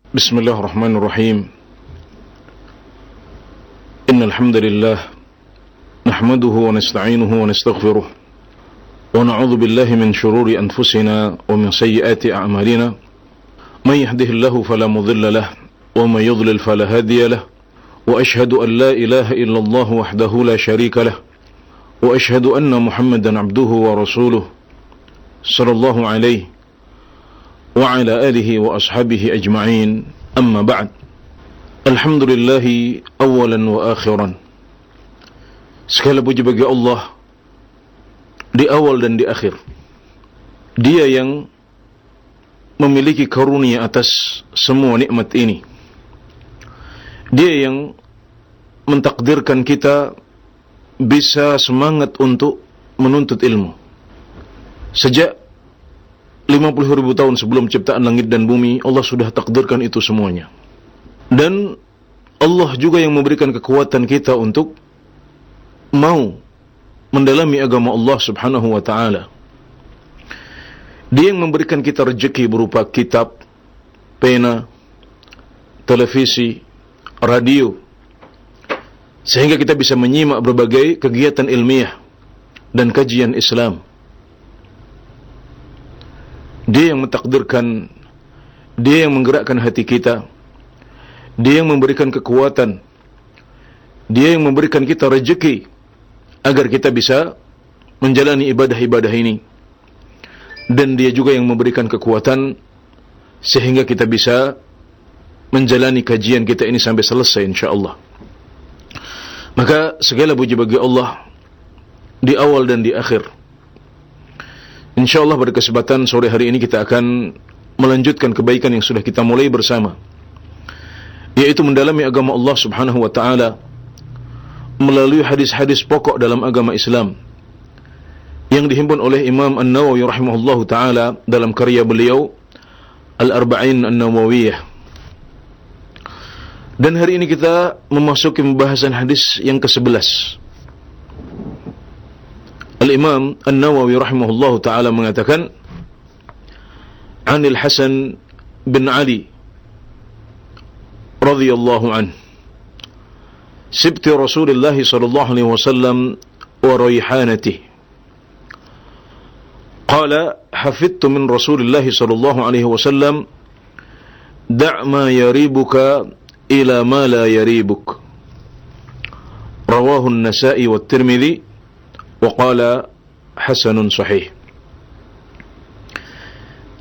Bismillahirrahmanirrahim. Innal hamdalillah nahmaduhu wa nasta'inuhu wa nastaghfiruh wa na'udzu billahi min shururi anfusina wa min sayyiati a'malina. Man yahdihillahu fala mudilla lahu wa man yudlil fala hadiya lahu. Wa ashhadu an la ilaha illallah wahdahu la sharika lahu wa ashhadu anna Muhammadan 'abduhu wa rasuluh sallallahu alaihi wa ala alihi wa ashabihi ajma'in. Amma ba'd. Alhamdulillahi awalan wa akhiran. Segala puji bagi Allah di awal dan di akhir. Dia yang memiliki karunia atas semua nikmat ini. Dia yang mentakdirkan kita bisa semangat untuk menuntut ilmu. Sejak 50.000 tahun sebelum ciptaan langit dan bumi, Allah sudah takdirkan itu semuanya. Dan Allah juga yang memberikan kekuatan kita untuk mau mendalami agama Allah subhanahu wa ta'ala. Dia yang memberikan kita rezeki berupa kitab, pena, televisi, radio, sehingga kita bisa menyimak berbagai kegiatan ilmiah dan kajian Islam. Dia yang mentakdirkan, dia yang menggerakkan hati kita, dia yang memberikan kekuatan, dia yang memberikan kita rezeki agar kita bisa menjalani ibadah-ibadah ini. Dan dia juga yang memberikan kekuatan sehingga kita bisa menjalani kajian kita ini sampai selesai insyaAllah. Maka segala puji bagi Allah di awal dan di akhir. InsyaAllah pada kesempatan sore hari ini kita akan melanjutkan kebaikan yang sudah kita mulai bersama, yaitu mendalami agama Allah subhanahu wa ta'ala melalui hadis-hadis pokok dalam agama Islam yang dihimpun oleh Imam An-Nawawi rahimahullahu ta'ala dalam karya beliau Al-Arba'in An-Nawawiyah. Dan hari ini kita memasuki pembahasan hadis yang ke-11. Al-Imam An-Nawawi rahimahullahu ta'ala mengatakan, Anil Hasan bin Ali radhiyallahu anhu, Sibti Rasulullah sallallahu alaihi wasallam wa rayhanatihi. Qala hafidtu min Rasulullah sallallahu alaihi wasallam, Da' ma yaribuka ila ma la yaribuk. Rawahu An-Nasa'i wa Tirmidzi wa qala hasanun sahih.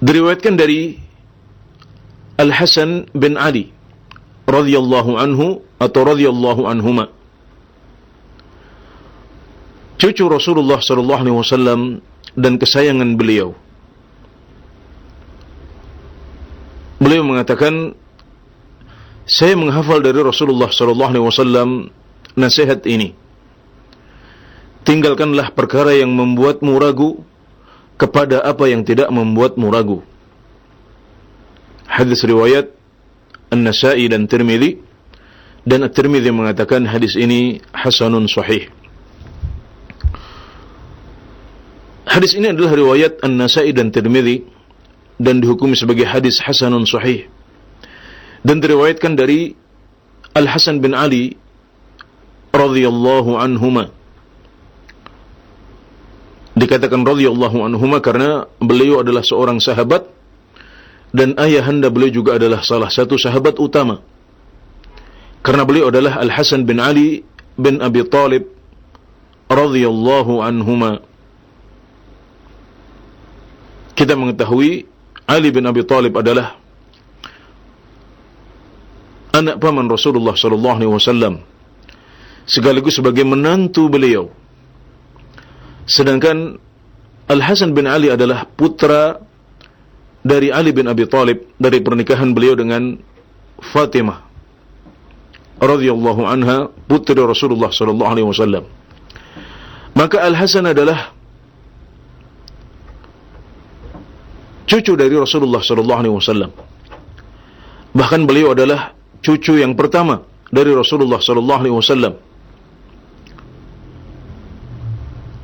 Diriwayatkan dari Al-Hasan bin Ali radhiyallahu anhu atau radhiyallahu anhuma, cucu Rasulullah sallallahu alaihi wasallam dan kesayangan beliau. Beliau mengatakan, saya menghafal dari Rasulullah sallallahu alaihi wasallam nasihat ini: tinggalkanlah perkara yang membuatmu ragu kepada apa yang tidak membuatmu ragu. Hadis riwayat An-Nasa'i dan Tirmidzi, dan At-Tirmidzi mengatakan hadis ini hasanun sahih. Hadis ini adalah riwayat An-Nasa'i dan Tirmidzi dan dihukumi sebagai hadis hasanun sahih, dan diriwayatkan dari Al-Hasan bin Ali radhiyallahu anhuma. Dikatakan radhiyallahu anhuma karena beliau adalah seorang sahabat dan ayahanda beliau juga adalah salah satu sahabat utama, karena beliau adalah Al-Hasan bin Ali bin Abi Talib radhiyallahu anhuma. Kita mengetahui Ali bin Abi Talib adalah anak paman Rasulullah sallallahu alaihi wasallam sekaligus sebagai menantu beliau. Sedangkan Al-Hasan bin Ali adalah putra dari Ali bin Abi Talib dari pernikahan beliau dengan Fatimah radhiyallahu anha, putri Rasulullah sallallahu alaihi wasallam. Maka Al-Hasan adalah cucu dari Rasulullah sallallahu alaihi wasallam. Bahkan beliau adalah cucu yang pertama dari Rasulullah sallallahu alaihi wasallam.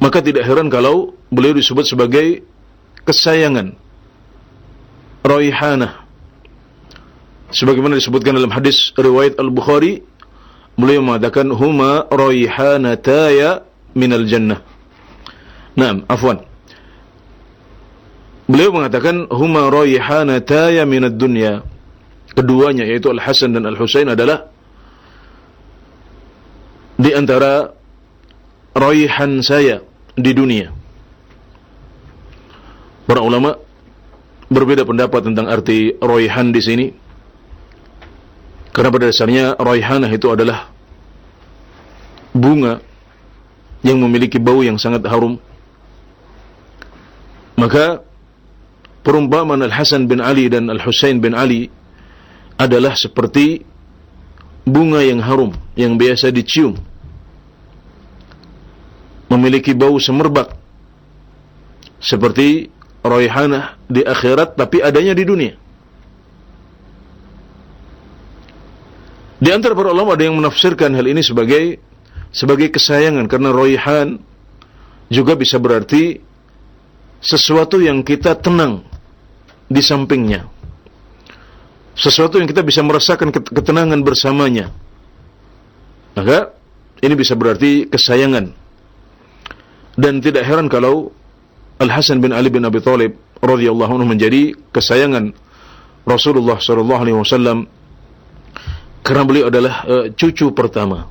Maka tidak heran kalau beliau disebut sebagai kesayangan, raihanah, sebagaimana disebutkan dalam hadis riwayat Al-Bukhari, beliau mengatakan huma raihanataya minal jannah. Naam, afwan. Beliau mengatakan huma raihanataya minad dunya. Keduanya yaitu Al-Hasan dan Al-Husain adalah di antara raihan saya di dunia. Para ulama berbeda pendapat tentang arti raihan di sini. Karena pada dasarnya raihanah itu adalah bunga yang memiliki bau yang sangat harum. Maka perumpamaan Al-Hasan bin Ali dan Al-Husain bin Ali adalah seperti bunga yang harum yang biasa dicium, memiliki bau semerbak seperti raihanah di akhirat, tapi adanya di dunia. Di antara para ulama ada yang menafsirkan hal ini sebagai kesayangan, karena raihan juga bisa berarti sesuatu yang kita tenang di sampingnya, sesuatu yang kita bisa merasakan ketenangan bersamanya. Maka ini bisa berarti kesayangan. Dan tidak heran kalau Al-Hasan bin Ali bin Abi Thalib radhiyallahu anhu menjadi kesayangan Rasulullah sallallahu alaihi wasallam karena beliau adalah cucu pertama.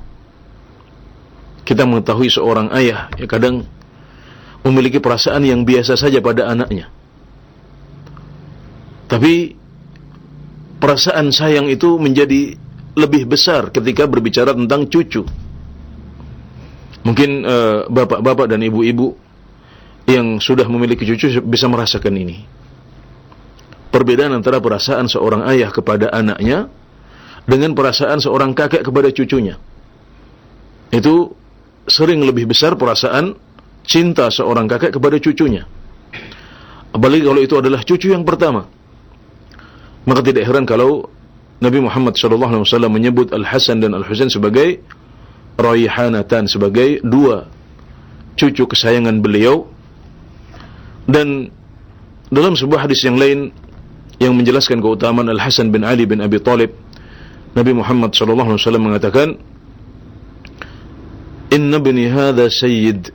Kita mengetahui seorang ayah ya kadang memiliki perasaan yang biasa saja pada anaknya. Tapi perasaan sayang itu menjadi lebih besar ketika berbicara tentang cucu. Mungkin bapak-bapak dan ibu-ibu yang sudah memiliki cucu bisa merasakan ini. Perbedaan antara perasaan seorang ayah kepada anaknya dengan perasaan seorang kakek kepada cucunya. Itu sering lebih besar perasaan cinta seorang kakek kepada cucunya. Apalagi kalau itu adalah cucu yang pertama. Maka tidak heran kalau Nabi Muhammad SAW menyebut Al-Hasan dan Al-Husain sebagai raihanatan, sebagai dua cucu kesayangan beliau. Dan dalam sebuah hadis yang lain yang menjelaskan keutamaan Al-Hasan bin Ali bin Abi Thalib, Nabi Muhammad SAW mengatakan, Inna bini hadha sayyid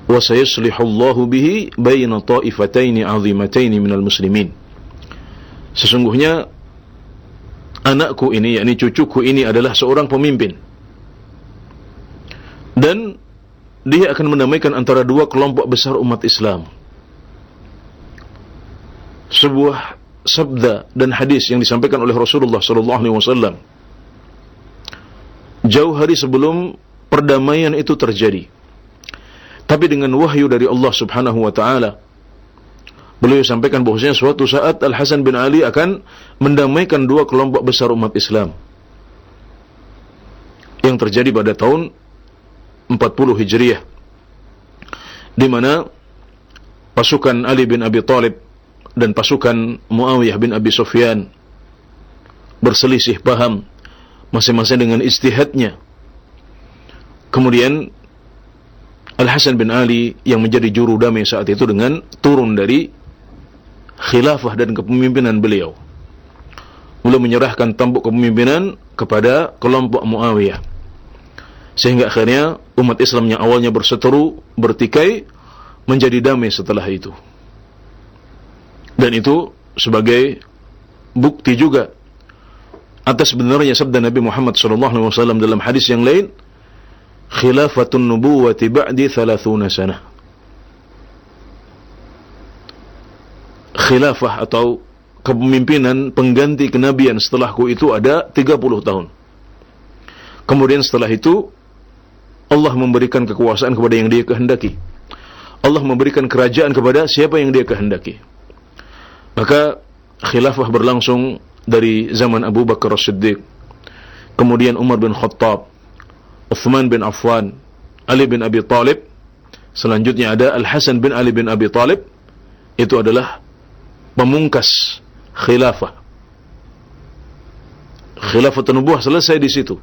wa sayuslihu Allahu bihi baina ta'ifataini 'azimataini minal muslimin. Sesungguhnya anakku ini, yakni cucuku ini adalah seorang pemimpin, dan dia akan mendamaikan antara dua kelompok besar umat Islam. Sebuah sabda dan hadis yang disampaikan oleh Rasulullah SAW jauh hari sebelum perdamaian itu terjadi. Tapi dengan wahyu dari Allah Subhanahu wa taala, beliau sampaikan bahwasanya suatu saat Al-Hasan bin Ali akan mendamaikan dua kelompok besar umat Islam. Yang terjadi pada tahun 40 Hijriah, di mana pasukan Ali bin Abi Thalib dan pasukan Muawiyah bin Abi Sufyan berselisih paham masing-masing dengan ijtihadnya. Kemudian Al-Hasan bin Ali yang menjadi juru damai saat itu dengan turun dari khilafah dan kepemimpinan beliau, beliau menyerahkan tampuk kepemimpinan kepada kelompok Muawiyah, sehingga akhirnya umat Islam yang awalnya berseteru, bertikai, menjadi damai setelah itu. Dan itu sebagai bukti juga atas benarnya sabda Nabi Muhammad SAW dalam hadis yang lain, khilafatun nubuwati ba'di 30 sanah. Khilafah atau kepemimpinan pengganti kenabian setelahku itu ada 30 tahun. Kemudian setelah itu Allah memberikan kekuasaan kepada yang dia kehendaki. Allah memberikan kerajaan kepada siapa yang dia kehendaki. Maka khilafah berlangsung dari zaman Abu Bakar As-Siddiq, kemudian Umar bin Khattab, Uthman bin Affan, Ali bin Abi Thalib. Selanjutnya ada Al-Hasan bin Ali bin Abi Thalib. Itu adalah pemungkas khilafah. Khilafatun nubuwah selesai di situ.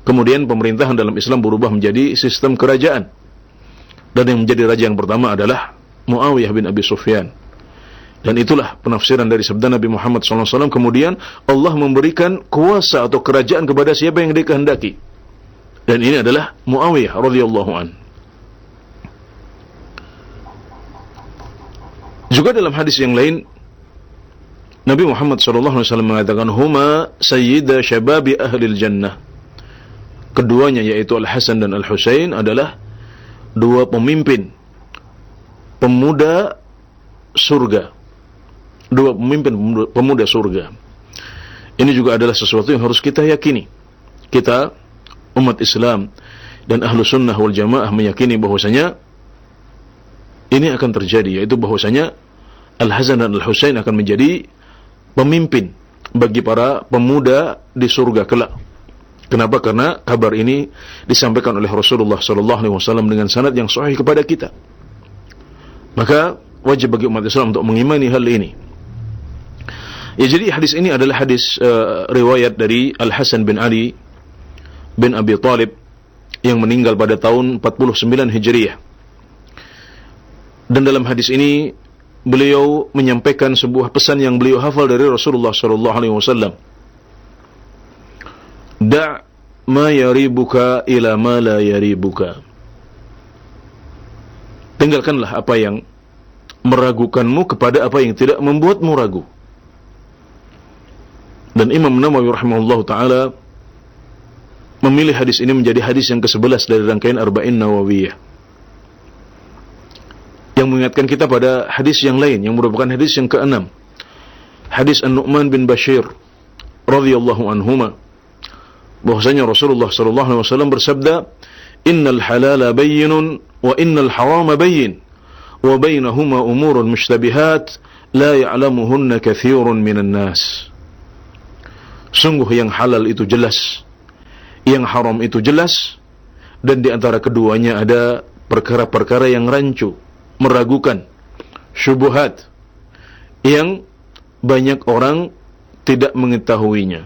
Kemudian pemerintahan dalam Islam berubah menjadi sistem kerajaan. Dan yang menjadi raja yang pertama adalah Muawiyah bin Abi Sufyan, Dan itulah penafsiran dari sabda Nabi Muhammad SAW. Kemudian Allah memberikan kuasa atau kerajaan kepada siapa yang dikehendaki. Dan ini adalah Muawiyah radhiyallahu an. Juga dalam hadis yang lain, Nabi Muhammad SAW mengatakan, huma sayyida syababi ahlil jannah. Keduanya yaitu Al-Hasan dan Al-Husain adalah dua pemimpin pemuda surga. Dua pemimpin pemuda surga. Ini juga adalah sesuatu yang harus kita yakini. Kita, umat Islam dan ahlu sunnah wal jamaah, meyakini bahwasanya ini akan terjadi, yaitu bahwasanya Al-Hasan dan Al-Husain akan menjadi pemimpin bagi para pemuda di surga kelak. Kenapa? Karena kabar ini disampaikan oleh Rasulullah SAW dengan sanad yang sahih kepada kita. Maka wajib bagi umat Islam untuk mengimani hal ini. Ya, jadi hadis ini adalah hadis riwayat dari Al-Hasan bin Ali bin Abi Thalib yang meninggal pada tahun 49 Hijriah. Dan dalam hadis ini beliau menyampaikan sebuah pesan yang beliau hafal dari Rasulullah SAW. Da' ma yaribuka ila ma la yaribuka. Tinggalkanlah apa yang meragukanmu kepada apa yang tidak membuatmu ragu. Dan Imam Nawawi rahimahullah ta'ala memilih hadis ini menjadi hadis yang ke-11 dari rangkaian Arba'in Nawawiyah, yang mengingatkan kita pada hadis yang lain yang merupakan hadis yang ke-6, hadis An-Nu'man bin Bashir radhiyallahu anhuma, bahwasanya Rasulullah sallallahu alaihi wasallam bersabda, innal halala bayyinun wa innal harama bayyin wa bainahuma umurun mushtabihat la ya'lamuhunna katsirun minan nas. Sungguh yang halal itu jelas, yang haram itu jelas, dan di antara keduanya ada perkara-perkara yang rancu, meragukan, syubhat, yang banyak orang tidak mengetahuinya.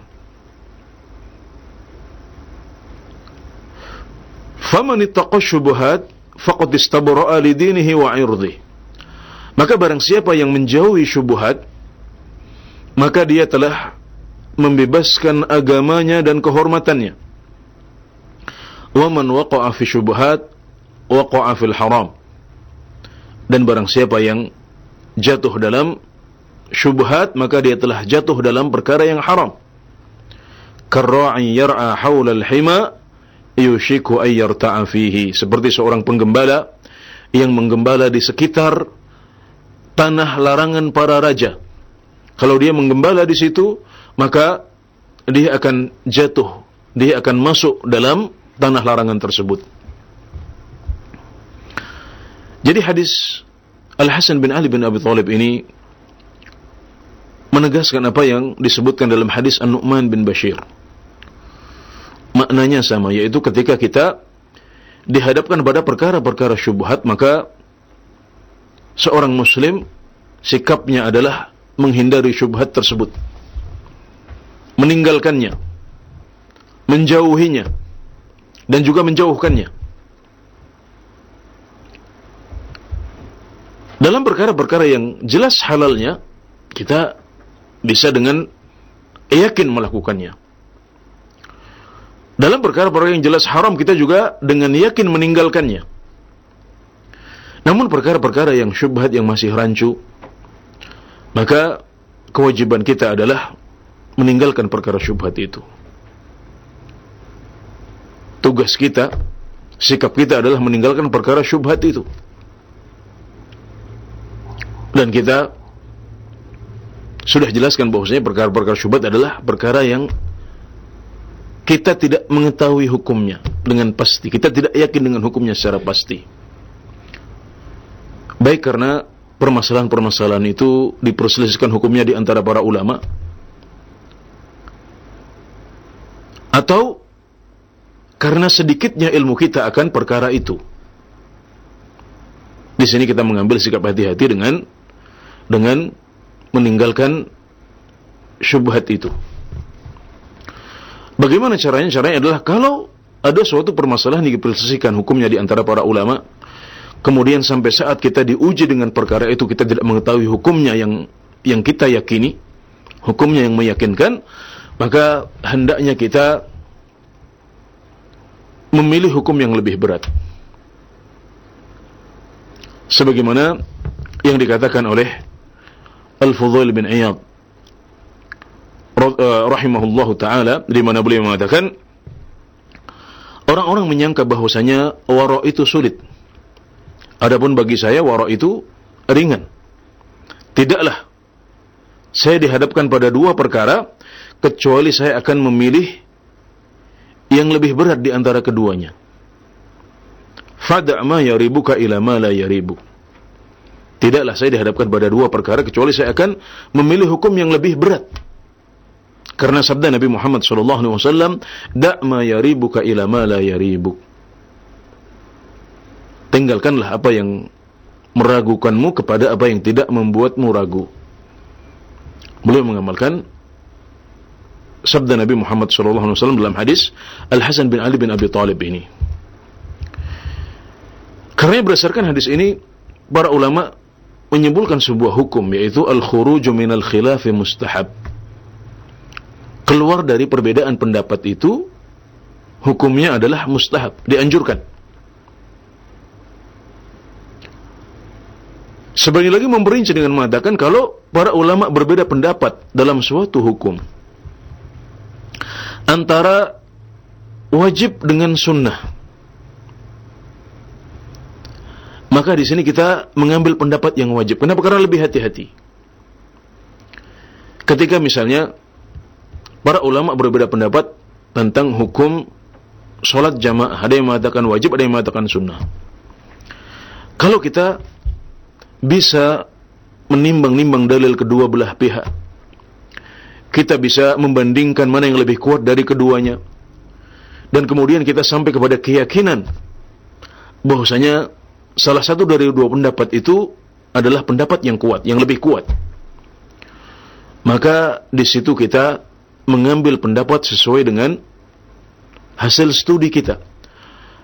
Faman ittaqa syubhat faqad istabra'a li dinihi wa 'irdihi. Maka barang siapa yang menjauhi syubhat, maka dia telah membebaskan agamanya dan kehormatannya. Wa man waqa'a fi syubhat waqa'a fil haram. Dan barang siapa yang jatuh dalam syubhat, maka dia telah jatuh dalam perkara yang haram. Karra'i yar'a hawla al-hima yushiku ay yarta'a fihi. Seperti seorang penggembala yang menggembala di sekitar tanah larangan para raja. Kalau dia menggembala di situ, maka dia akan jatuh, dia akan masuk dalam tanah larangan tersebut. Jadi hadis Al-Hasan bin Ali bin Abi Thalib ini menegaskan apa yang disebutkan dalam hadis An-Nu'man bin Bashir. Maknanya sama, yaitu ketika kita dihadapkan pada perkara-perkara syubhat, maka seorang muslim sikapnya adalah menghindari syubhat tersebut, meninggalkannya, menjauhinya, dan juga menjauhkannya. Dalam perkara-perkara yang jelas halalnya, kita bisa dengan yakin melakukannya. Dalam perkara-perkara yang jelas haram, kita juga dengan yakin meninggalkannya. Namun perkara-perkara yang syubhat, yang masih rancu, maka kewajiban kita adalah meninggalkan perkara syubhat itu. Tugas kita, sikap kita adalah meninggalkan perkara syubhat itu. Dan kita sudah jelaskan bahwasanya perkara-perkara syubhat adalah perkara yang kita tidak mengetahui hukumnya dengan pasti. Kita tidak yakin dengan hukumnya secara pasti. Baik karena permasalahan-permasalahan itu diperselisihkan hukumnya di antara para ulama, atau karena sedikitnya ilmu kita akan perkara itu. Di sini kita mengambil sikap hati-hati dengan meninggalkan syubhat itu. Bagaimana caranya? Caranya adalah kalau ada suatu permasalahan yang diperselisihkan hukumnya di antara para ulama, kemudian sampai saat kita diuji dengan perkara itu kita tidak mengetahui hukumnya yang kita yakini, hukumnya yang meyakinkan, maka hendaknya kita memilih hukum yang lebih berat. Sebagaimana yang dikatakan oleh Al-Fudail bin Iyad rahimahullahu ta'ala, di mana beliau mengatakan, orang-orang menyangka bahwasanya wara' itu sulit. Adapun bagi saya wara' itu ringan. Tidaklah saya dihadapkan pada dua perkara kecuali saya akan memilih yang lebih berat di antara keduanya. Fada' ma yaribuka ila ma la yaribu. Tidaklah saya dihadapkan pada dua perkara kecuali saya akan memilih hukum yang lebih berat. Karena sabda Nabi Muhammad SAW, da' ma yaribuka ila ma la yaribuk. Tinggalkanlah apa yang meragukanmu kepada apa yang tidak membuatmu ragu. Beliau mengamalkan sabda Nabi Muhammad SAW dalam hadis Al-Hasan bin Ali bin Abi Thalib ini. Karena berdasarkan hadis ini, para ulama menyimpulkan sebuah hukum, yaitu al-khuruju minal khilafi mustahab. Keluar dari perbedaan pendapat itu hukumnya adalah mustahab, dianjurkan. Sebagian lagi memperinci dengan mengatakan kalau para ulama berbeda pendapat dalam suatu hukum antara wajib dengan sunnah, maka di sini kita mengambil pendapat yang wajib. Kenapa? Karena lebih hati-hati. Ketika misalnya para ulama berbeda pendapat tentang hukum sholat jamaah, ada yang mengatakan wajib, ada yang mengatakan sunnah. Kalau kita bisa menimbang-nimbang dalil kedua belah pihak, kita bisa membandingkan mana yang lebih kuat dari keduanya, dan kemudian kita sampai kepada keyakinan bahwasanya salah satu dari dua pendapat itu adalah pendapat yang kuat, yang lebih kuat, maka di situ kita mengambil pendapat sesuai dengan hasil studi kita,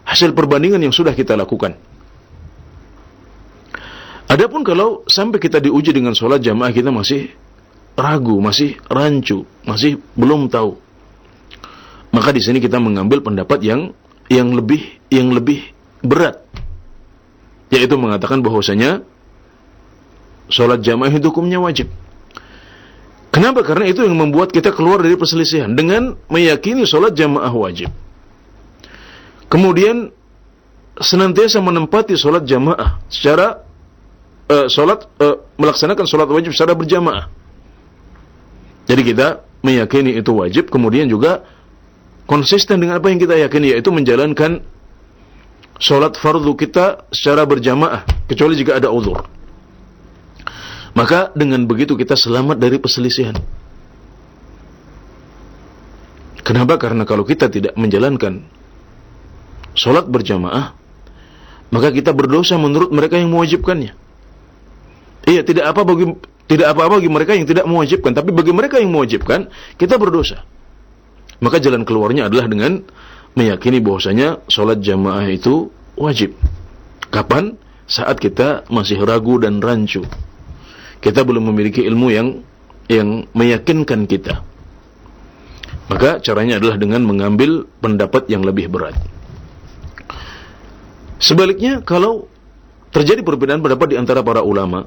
hasil perbandingan yang sudah kita lakukan. Adapun kalau sampai kita diuji dengan sholat jamaah kita masih ragu, masih rancu, masih belum tahu, maka di sini kita mengambil pendapat yang lebih berat, yaitu mengatakan bahwasanya sholat jamaah itu hukumnya wajib. Kenapa? Karena itu yang membuat kita keluar dari perselisihan dengan meyakini sholat jamaah wajib. Kemudian senantiasa menempati sholat jamaah secara melaksanakan sholat wajib secara berjamaah. Jadi kita meyakini itu wajib, kemudian juga konsisten dengan apa yang kita yakini, yaitu menjalankan sholat fardu kita secara berjamaah, kecuali jika ada uzur. Maka dengan begitu kita selamat dari perselisihan. Kenapa? Karena kalau kita tidak menjalankan sholat berjamaah, maka kita berdosa menurut mereka yang mewajibkannya. Iya, tidak apa-apa bagi mereka yang tidak mewajibkan, tapi bagi mereka yang mewajibkan, kita berdosa. Maka jalan keluarnya adalah dengan meyakini bahwasanya sholat jamaah itu wajib. Kapan? Saat kita masih ragu dan rancu, kita belum memiliki ilmu yang meyakinkan kita. Maka caranya adalah dengan mengambil pendapat yang lebih berat. Sebaliknya, kalau terjadi perbedaan pendapat di antara para ulama,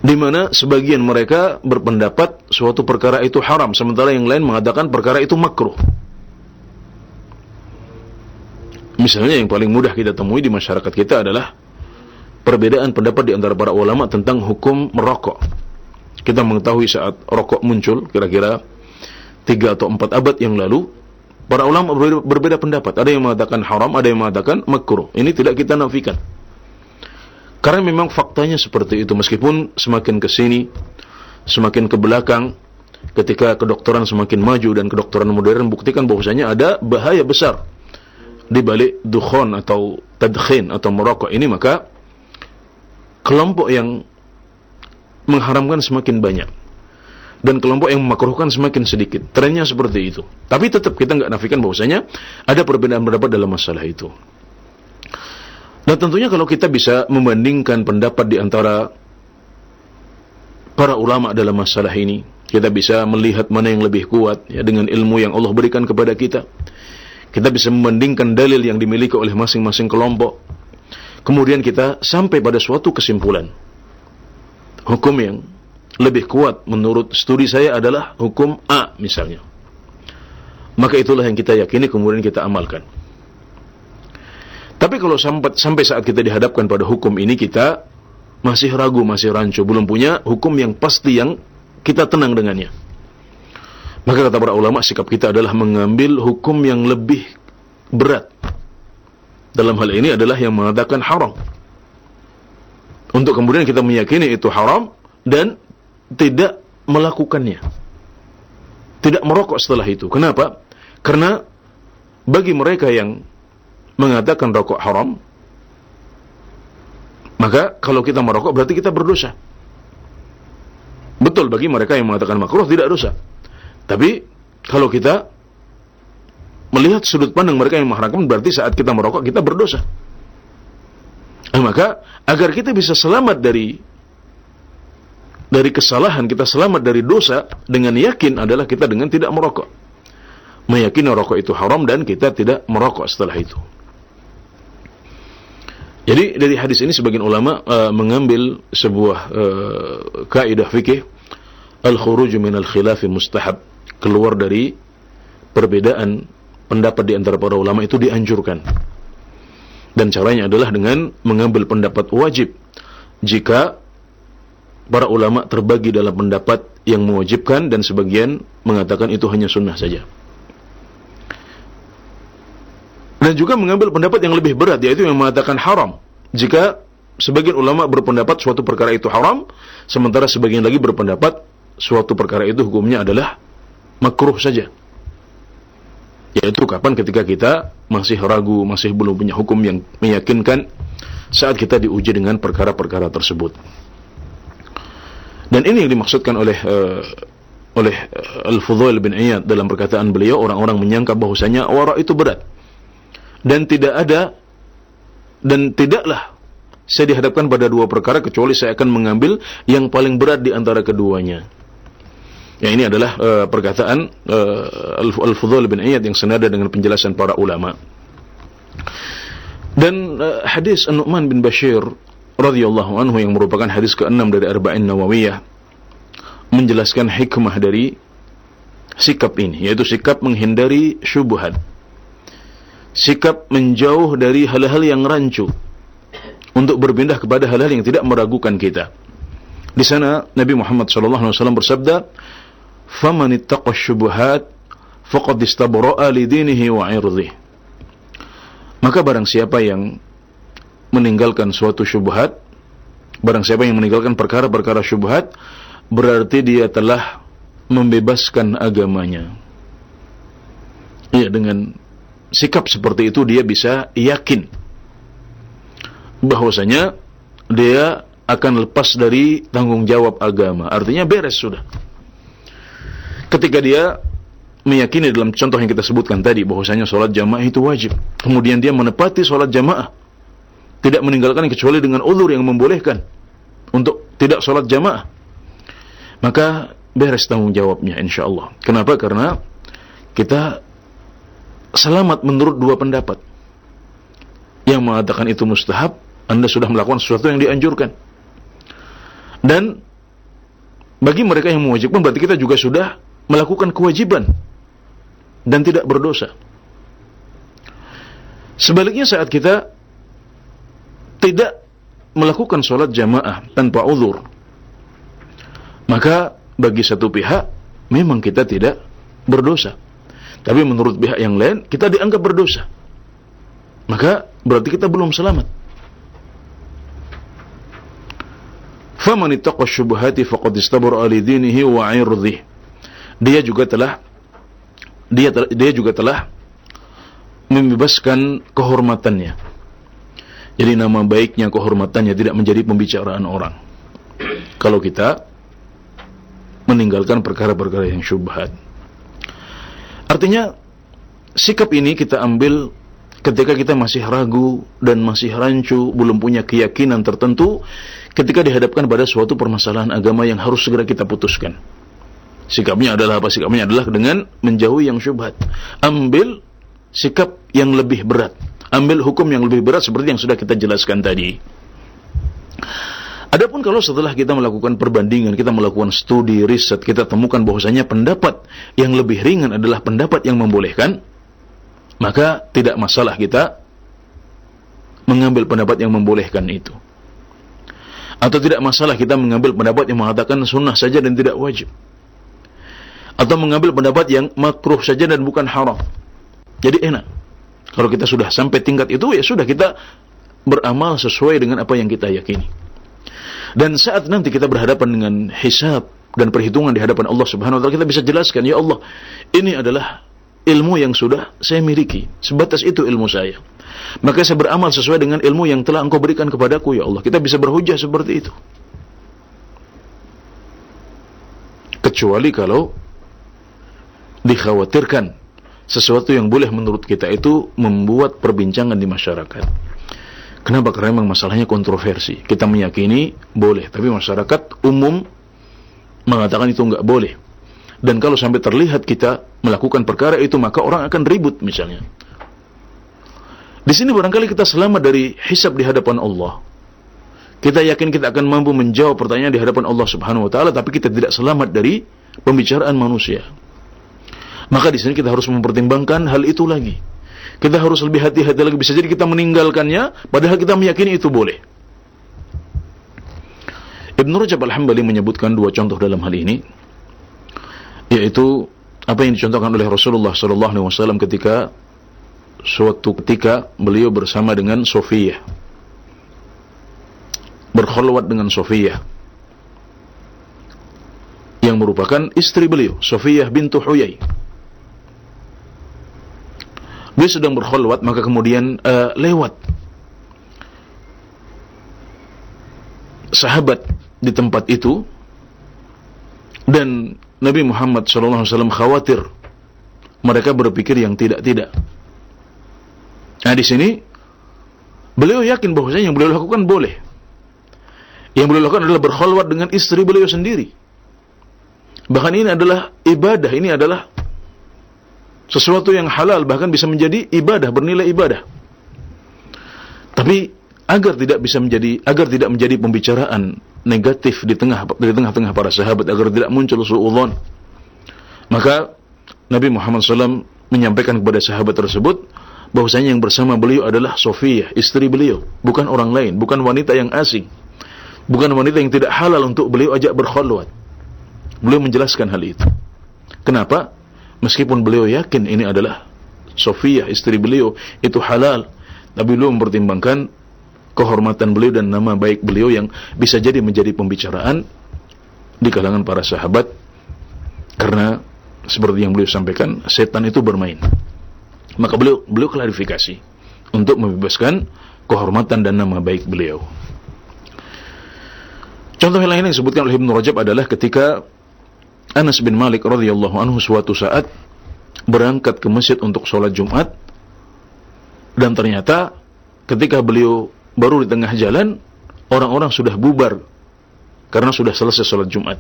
di mana sebagian mereka berpendapat suatu perkara itu haram, sementara yang lain mengatakan perkara itu makruh. Misalnya yang paling mudah kita temui di masyarakat kita adalah perbedaan pendapat di antara para ulama tentang hukum merokok. Kita mengetahui saat rokok muncul, kira-kira 3 atau 4 abad yang lalu, para ulama berbeda pendapat. Ada yang mengatakan haram, ada yang mengatakan makruh. Ini tidak kita nafikan, karena memang faktanya seperti itu. Meskipun semakin ke sini, semakin ke belakang, ketika kedokteran semakin maju dan kedokteran modern buktikan bahwasanya ada bahaya besar di balik dukhon atau tadkhin atau merokok ini, maka kelompok yang mengharamkan semakin banyak. dan kelompok yang memakruhkan semakin sedikit. Trennya seperti itu. Tapi tetap kita nggak nafikan bahwasanya ada perbedaan pendapat dalam masalah itu. Dan tentunya kalau kita bisa membandingkan pendapat di antara para ulama dalam masalah ini, kita bisa melihat mana yang lebih kuat ya, dengan ilmu yang Allah berikan kepada kita. Kita bisa membandingkan dalil yang dimiliki oleh masing-masing kelompok. Kemudian kita sampai pada suatu kesimpulan. Hukum yang lebih kuat menurut studi saya adalah hukum A misalnya. Maka itulah yang kita yakini, kemudian kita amalkan. Tapi kalau sampai saat kita dihadapkan pada hukum ini, kita masih ragu, masih rancu, belum punya hukum yang pasti yang kita tenang dengannya. Maka kata para ulama, sikap kita adalah mengambil hukum yang lebih berat. Dalam hal ini adalah yang mengatakan haram. Untuk kemudian kita meyakini itu haram dan tidak melakukannya. Tidak merokok setelah itu. Kenapa? Karena bagi mereka yang mengatakan rokok haram, maka kalau kita merokok berarti kita berdosa. Betul bagi mereka yang mengatakan makruh tidak dosa. Tapi kalau kita melihat sudut pandang mereka yang mengharamkan, berarti saat kita merokok kita berdosa. Maka agar kita bisa selamat dari kesalahan, kita selamat dari dosa dengan yakin adalah kita dengan tidak merokok. Meyakini rokok itu haram dan kita tidak merokok setelah itu. Jadi dari hadis ini sebagian ulama mengambil sebuah kaidah fikih, al-khuruj min al-khilaf mustahab, keluar dari perbedaan pendapat di antara para ulama itu dianjurkan. Dan caranya adalah dengan mengambil pendapat wajib jika para ulama terbagi dalam pendapat yang mewajibkan dan sebagian mengatakan itu hanya sunnah saja. Dan juga mengambil pendapat yang lebih berat, yaitu yang mengatakan haram. Jika sebagian ulama berpendapat suatu perkara itu haram, sementara sebagian lagi berpendapat suatu perkara itu hukumnya adalah makruh saja. Yaitu kapan? Ketika kita masih ragu, masih belum punya hukum yang meyakinkan saat kita diuji dengan perkara-perkara tersebut. Dan ini yang dimaksudkan oleh Al-Fudail bin Iyad dalam perkataan beliau, orang-orang menyangka bahwasanya wara itu berat. Dan tidaklah saya dihadapkan pada dua perkara kecuali saya akan mengambil yang paling berat di antara keduanya. Ya, ini adalah perkataan Al-Fudail bin Iyad yang senada dengan penjelasan para ulama. Dan hadis An-Nu'man bin Bashir radhiyallahu anhu yang merupakan hadis ke-6 dari Arba'in Nawawiyah menjelaskan hikmah dari sikap ini, yaitu sikap menghindari syubhat, sikap menjauh dari hal-hal yang rancu untuk berpindah kepada hal-hal yang tidak meragukan kita. Di sana Nabi Muhammad SAW bersabda, "Faman ittaqa syubhat faqad istabra'a li dinihi wa 'irdihi." Maka barang siapa yang meninggalkan suatu syubhat, barang siapa yang meninggalkan perkara-perkara syubhat, berarti dia telah membebaskan agamanya. Ya, dengan sikap seperti itu dia bisa yakin bahwasanya dia akan lepas dari tanggung jawab agama. Artinya beres sudah. Ketika dia meyakini dalam contoh yang kita sebutkan tadi bahwasanya sholat jamaah itu wajib, kemudian dia menepati sholat jamaah, tidak meninggalkan kecuali dengan uzur yang membolehkan untuk tidak sholat jamaah, maka beres tanggung jawabnya insyaallah. Kenapa? Karena kita selamat menurut dua pendapat. Yang mengatakan itu mustahab, Anda sudah melakukan sesuatu yang dianjurkan. Dan bagi mereka yang mewajibkan, berarti kita juga sudah melakukan kewajiban dan tidak berdosa. Sebaliknya saat kita tidak melakukan sholat jamaah tanpa uzur, maka bagi satu pihak memang kita tidak berdosa, tapi menurut pihak yang lain kita dianggap berdosa. Maka berarti kita belum selamat. Faman ittaqa syubhati faqad istabara li dinihi wa 'irdihi. Dia juga telah membebaskan kehormatannya. Jadi nama baiknya, kehormatannya tidak menjadi pembicaraan orang. Kalau kita meninggalkan perkara-perkara yang syubhat. Artinya sikap ini kita ambil ketika kita masih ragu dan masih rancu, belum punya keyakinan tertentu, ketika dihadapkan pada suatu permasalahan agama yang harus segera kita putuskan. Sikapnya adalah apa? Sikapnya adalah dengan menjauhi yang syubhat. Ambil sikap yang lebih berat, ambil hukum yang lebih berat seperti yang sudah kita jelaskan tadi. Adapun kalau setelah kita melakukan perbandingan, kita melakukan studi, riset, kita temukan bahwasanya pendapat yang lebih ringan adalah pendapat yang membolehkan, maka tidak masalah kita mengambil pendapat yang membolehkan itu. Atau tidak masalah kita mengambil pendapat yang mengatakan sunnah saja dan tidak wajib. Atau mengambil pendapat yang makruh saja dan bukan haram. Jadi enak. Kalau kita sudah sampai tingkat itu, ya sudah, kita beramal sesuai dengan apa yang kita yakini. Dan saat nanti kita berhadapan dengan hisab dan perhitungan di hadapan Allah Subhanahu wa taala, kita bisa jelaskan, ya Allah, ini adalah ilmu yang sudah saya miliki, sebatas itu ilmu saya. Maka saya beramal sesuai dengan ilmu yang telah Engkau berikan kepadaku, ya Allah. Kita bisa berhujjah seperti itu. Kecuali kalau dikhawatirkan sesuatu yang boleh menurut kita itu membuat perbincangan di masyarakat. Kenapa? Karena memang masalahnya kontroversi. Kita meyakini boleh, tapi masyarakat umum mengatakan itu enggak boleh. Dan kalau sampai terlihat kita melakukan perkara itu, maka orang akan ribut misalnya. Di sini barangkali kita selamat dari hisab di hadapan Allah. Kita yakin kita akan mampu menjawab pertanyaan di hadapan Allah Subhanahu wa taala, tapi kita tidak selamat dari pembicaraan manusia. Maka di sini kita harus mempertimbangkan hal itu lagi. Kita harus lebih hati-hati lagi. Bisa jadi kita meninggalkannya padahal kita meyakini itu boleh. Ibnu Rajab Al-Hambali menyebutkan dua contoh dalam hal ini, yaitu apa yang dicontohkan oleh Rasulullah SAW ketika suatu ketika beliau bersama dengan Sofiyah, berkhulwat dengan Sofiyah yang merupakan istri beliau, Sofiyah bintu Huyai. Beliau sedang berkhulwat, maka kemudian lewat sahabat di tempat itu, dan Nabi Muhammad SAW khawatir mereka berpikir yang tidak-tidak. Nah, di sini beliau yakin bahwasanya yang beliau lakukan boleh. Yang beliau lakukan adalah berkhulwat dengan istri beliau sendiri. Bahkan ini adalah ibadah, ini adalah sesuatu yang halal, bahkan bisa menjadi ibadah, bernilai ibadah. Tapi agar tidak menjadi pembicaraan negatif di tengah-tengah para sahabat, agar tidak muncul suudzon, maka Nabi Muhammad SAW menyampaikan kepada sahabat tersebut bahwasanya yang bersama beliau adalah Sofiyah, istri beliau, bukan orang lain, bukan wanita yang asing, bukan wanita yang tidak halal untuk beliau ajak berkhulwat. Beliau menjelaskan hal itu. Kenapa? Meskipun beliau yakin ini adalah Sofiyah, istri beliau, itu halal, tapi beliau mempertimbangkan kehormatan beliau dan nama baik beliau yang bisa jadi menjadi pembicaraan di kalangan para sahabat. Karena seperti yang beliau sampaikan, setan itu bermain. Maka beliau klarifikasi untuk membebaskan kehormatan dan nama baik beliau. Contoh yang lain yang disebutkan oleh Ibnu Rajab adalah ketika Anas bin Malik radhiyallahu anhu suatu saat berangkat ke masjid untuk sholat Jumat, dan ternyata ketika beliau baru di tengah jalan, orang-orang sudah bubar karena sudah selesai sholat Jumat.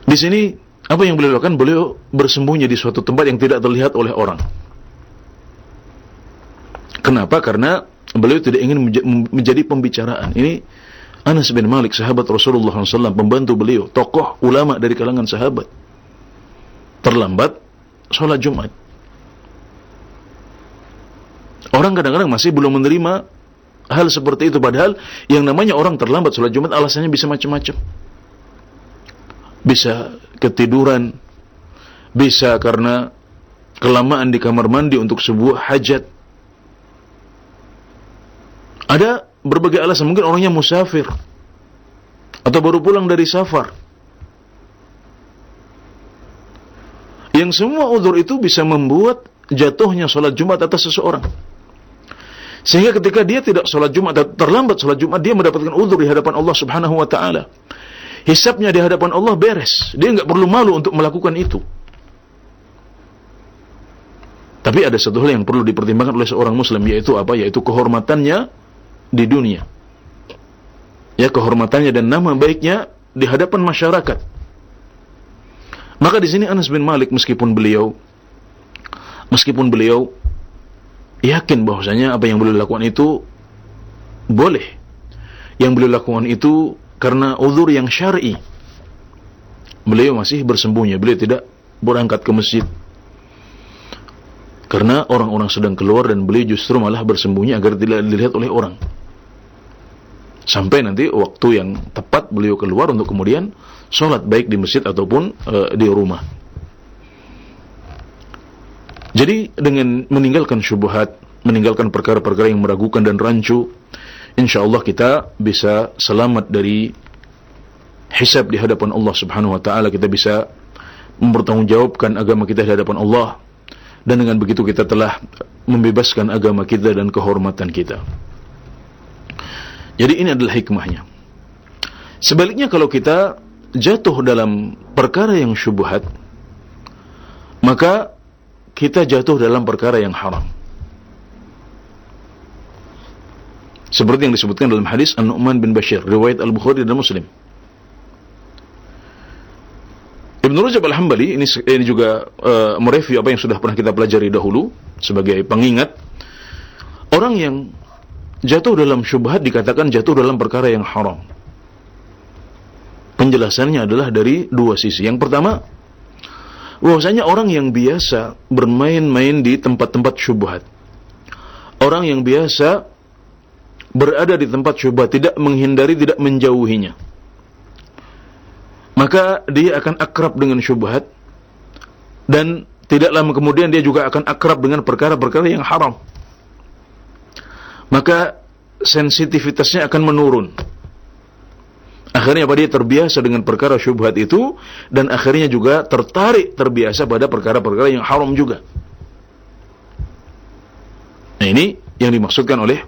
Di sini apa yang beliau lakukan? Beliau bersembunyi di suatu tempat yang tidak terlihat oleh orang. Kenapa? Karena beliau tidak ingin menjadi pembicaraan. Ini Anas bin Malik, sahabat Rasulullah SAW, pembantu beliau, tokoh ulama dari kalangan sahabat, terlambat sholat Jumat. Orang kadang-kadang masih belum menerima hal seperti itu, padahal yang namanya orang terlambat sholat Jumat alasannya bisa macam-macam. Bisa ketiduran, bisa karena kelamaan di kamar mandi untuk sebuah hajat. Ada berbagai alasan, mungkin orangnya musafir atau baru pulang dari safar. Yang semua uzur itu bisa membuat jatuhnya sholat Jumat atas seseorang. Sehingga ketika dia tidak sholat Jumat, terlambat sholat Jumat, dia mendapatkan uzur di hadapan Allah Subhanahu wa ta'ala. hisabnya di hadapan Allah beres. Dia enggak perlu malu untuk melakukan itu. Tapi ada satu hal yang perlu dipertimbangkan oleh seorang muslim, yaitu apa? Yaitu kehormatannya di dunia. Ya, kehormatannya dan nama baiknya di hadapan masyarakat. Maka di sini Anas bin Malik meskipun beliau yakin bahwasanya apa yang beliau lakukan itu boleh. Yang beliau lakukan itu karena uzur yang syar'i. Beliau masih bersembunyi, beliau tidak berangkat ke masjid. Karena orang-orang sedang keluar dan beliau justru malah bersembunyi agar tidak dilihat oleh orang. Sampai nanti waktu yang tepat beliau keluar untuk kemudian sholat baik di masjid ataupun di rumah. Jadi dengan meninggalkan syubhat, meninggalkan perkara-perkara yang meragukan dan rancu, insyaallah kita bisa selamat dari hisab di hadapan Allah Subhanahu wa taala. Kita bisa mempertanggungjawabkan agama kita di hadapan Allah. Dan dengan begitu kita telah membebaskan agama kita dan kehormatan kita. Jadi ini adalah hikmahnya. Sebaliknya kalau kita jatuh dalam perkara yang syubhat, maka kita jatuh dalam perkara yang haram. Seperti yang disebutkan dalam hadis An-Nu'man bin Bashir, riwayat Al-Bukhari dan Muslim. Ibn Rajab Al-Hambali ini juga mereview apa yang sudah pernah kita pelajari dahulu sebagai pengingat. Orang yang jatuh dalam syubhat dikatakan jatuh dalam perkara yang haram. Penjelasannya adalah dari dua sisi. Yang pertama, bahwasanya orang yang biasa bermain-main di tempat-tempat syubhat, orang yang biasa berada di tempat syubhat, tidak menghindari, tidak menjauhinya, maka dia akan akrab dengan syubhat, dan tidak lama kemudian dia juga akan akrab dengan perkara-perkara yang haram. Maka sensitivitasnya akan menurun. Akhirnya dia terbiasa dengan perkara syubhat itu, dan akhirnya juga terbiasa pada perkara-perkara yang haram juga. Nah, ini yang dimaksudkan oleh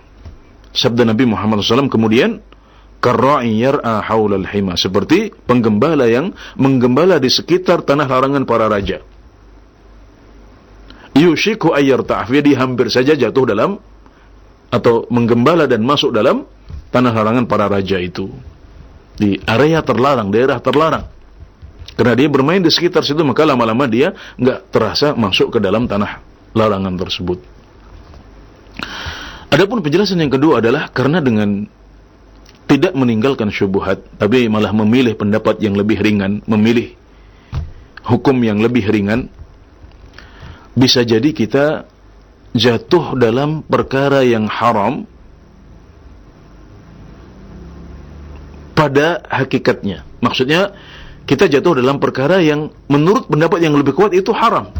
sabda Nabi Muhammad SAW kemudian, karra'i yar'a haulal hima, seperti penggembala yang menggembala di sekitar tanah larangan para raja. Yushiku ayyarta'af, dia hampir saja jatuh dalam atau menggembala dan masuk dalam tanah larangan para raja itu, di area terlarang, daerah terlarang. Karena dia bermain di sekitar situ, maka lama-lama dia enggak terasa masuk ke dalam tanah larangan tersebut. Adapun penjelasan yang kedua adalah karena dengan tidak meninggalkan syubhat, tapi malah memilih pendapat yang lebih ringan, memilih hukum yang lebih ringan, bisa jadi kita jatuh dalam perkara yang haram pada hakikatnya. Maksudnya, kita jatuh dalam perkara yang menurut pendapat yang lebih kuat itu haram.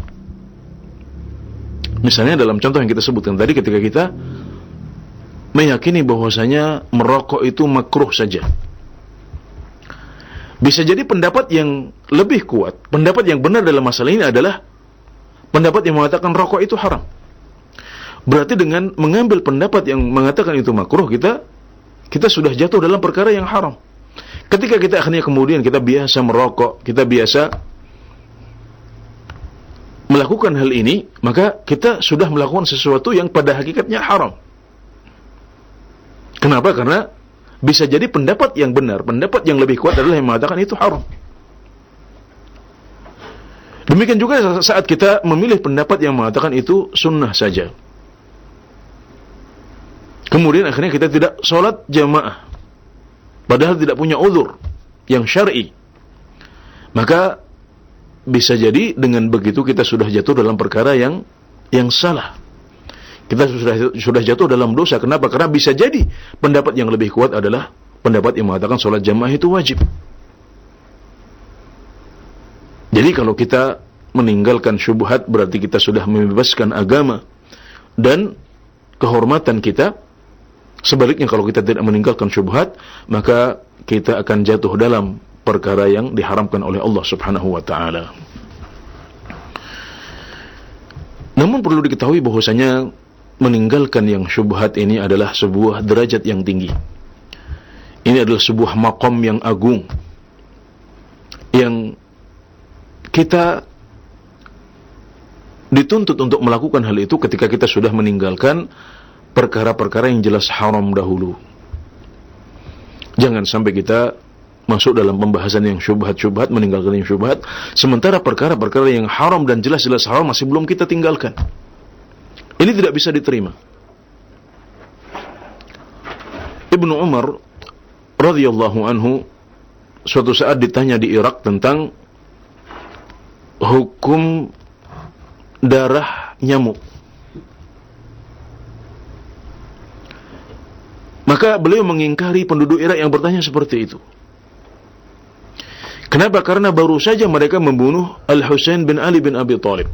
Misalnya dalam contoh yang kita sebutkan tadi, ketika kita meyakini bahwasanya merokok itu makruh saja. Bisa jadi pendapat yang lebih kuat, pendapat yang benar dalam masalah ini adalah pendapat yang mengatakan rokok itu haram. Berarti dengan mengambil pendapat yang mengatakan itu makruh, kita sudah jatuh dalam perkara yang haram. Ketika kita akhirnya kemudian kita biasa merokok, kita biasa melakukan hal ini, maka kita sudah melakukan sesuatu yang pada hakikatnya haram. Kenapa? Karena bisa jadi pendapat yang benar, pendapat yang lebih kuat adalah yang mengatakan itu haram. Demikian juga saat kita memilih pendapat yang mengatakan itu sunnah saja. Kemudian akhirnya kita tidak sholat jamaah, padahal tidak punya uzur yang syar'i. Maka bisa jadi dengan begitu kita sudah jatuh dalam perkara yang salah. Kita sudah jatuh dalam dosa. Kenapa? Karena bisa jadi pendapat yang lebih kuat adalah pendapat yang mengatakan sholat jamaah itu wajib. Jadi kalau kita meninggalkan syubhat, berarti kita sudah membebaskan agama dan kehormatan kita. Sebaliknya kalau kita tidak meninggalkan syubhat, maka kita akan jatuh dalam perkara yang diharamkan oleh Allah Subhanahu wa ta'ala. Namun perlu diketahui bahwasanya meninggalkan yang syubhat ini adalah sebuah derajat yang tinggi. Ini adalah sebuah maqam yang agung. yang kita dituntut untuk melakukan hal itu ketika kita sudah meninggalkan perkara-perkara yang jelas haram dahulu. Jangan sampai kita masuk dalam pembahasan yang syubhat-syubhat, meninggalkan yang syubhat, sementara perkara-perkara yang haram dan jelas-jelas haram masih belum kita tinggalkan. Ini tidak bisa diterima. Ibnu Umar radhiyallahu anhu suatu saat ditanya di Irak tentang hukum darah nyamuk. Maka beliau mengingkari penduduk Irak yang bertanya seperti itu. Kenapa? Karena baru saja mereka membunuh Al-Husain bin Ali bin Abi Thalib.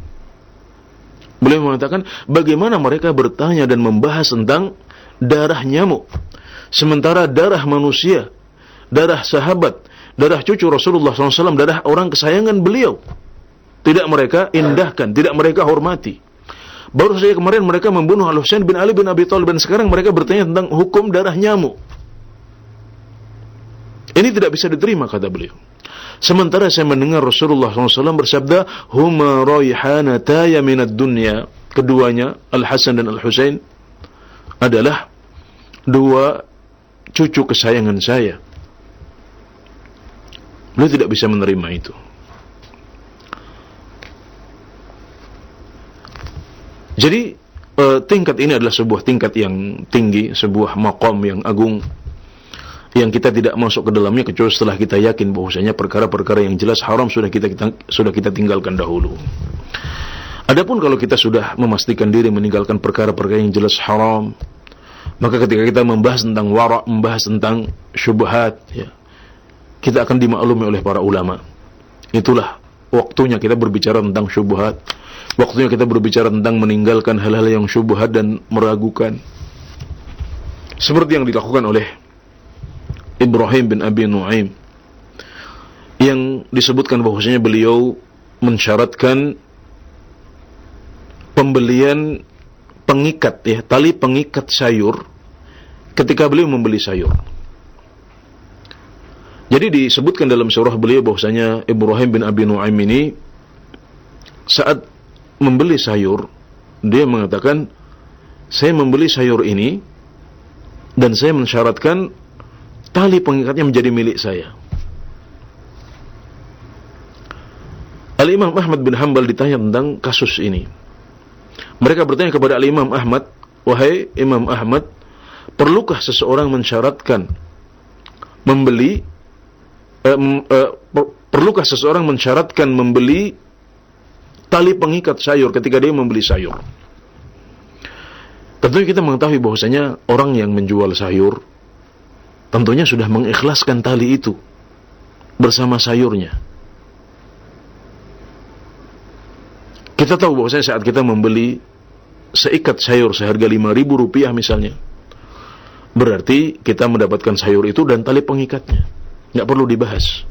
Beliau mengatakan, bagaimana mereka bertanya dan membahas tentang darah nyamuk, sementara darah manusia, darah sahabat, darah cucu Rasulullah SAW, darah orang kesayangan beliau, tidak mereka indahkan, tidak mereka hormati. Baru saja kemarin mereka membunuh Al-Husain bin Ali bin Abi Thalib, dan sekarang mereka bertanya tentang hukum darah nyamuk. Ini tidak bisa diterima, kata beliau. Sementara saya mendengar Rasulullah SAW bersabda, huma raihanataya minad dunya. Keduanya, Al-Hasan dan Al-Husain, adalah dua cucu kesayangan saya. Beliau tidak bisa menerima itu. Jadi tingkat ini adalah sebuah tingkat yang tinggi, sebuah maqam yang agung, yang kita tidak masuk ke dalamnya kecuali setelah kita yakin bahwasanya perkara-perkara yang jelas haram sudah kita tinggalkan dahulu. Adapun kalau kita sudah memastikan diri meninggalkan perkara-perkara yang jelas haram, maka ketika kita membahas tentang wara', membahas tentang syubhat, ya, kita akan dimaklumi oleh para ulama. Itulah waktunya kita berbicara tentang syubhat. Waktunya kita berbicara tentang meninggalkan hal-hal yang syubhat dan meragukan. Seperti yang dilakukan oleh Ibrahim bin Abi Nu'aim, yang disebutkan bahwasanya beliau mensyaratkan pembelian pengikat, ya, tali pengikat sayur ketika beliau membeli sayur. Jadi disebutkan dalam surah beliau bahwasanya Ibrahim bin Abi Nu'aim ini saat membeli sayur, dia mengatakan, saya membeli sayur ini dan saya mensyaratkan tali pengikatnya menjadi milik saya. Al-Imam Ahmad bin Hanbal ditanya tentang kasus ini. Mereka bertanya kepada Al-Imam Ahmad, wahai Imam Ahmad, perlukah seseorang mensyaratkan membeli perlukah seseorang mensyaratkan membeli tali pengikat sayur ketika dia membeli sayur? Tentunya kita mengetahui bahwasanya orang yang menjual sayur tentunya sudah mengikhlaskan tali itu bersama sayurnya. Kita tahu bahwasanya saat kita membeli seikat sayur seharga Rp5.000 misalnya, berarti kita mendapatkan sayur itu dan tali pengikatnya, nggak perlu dibahas.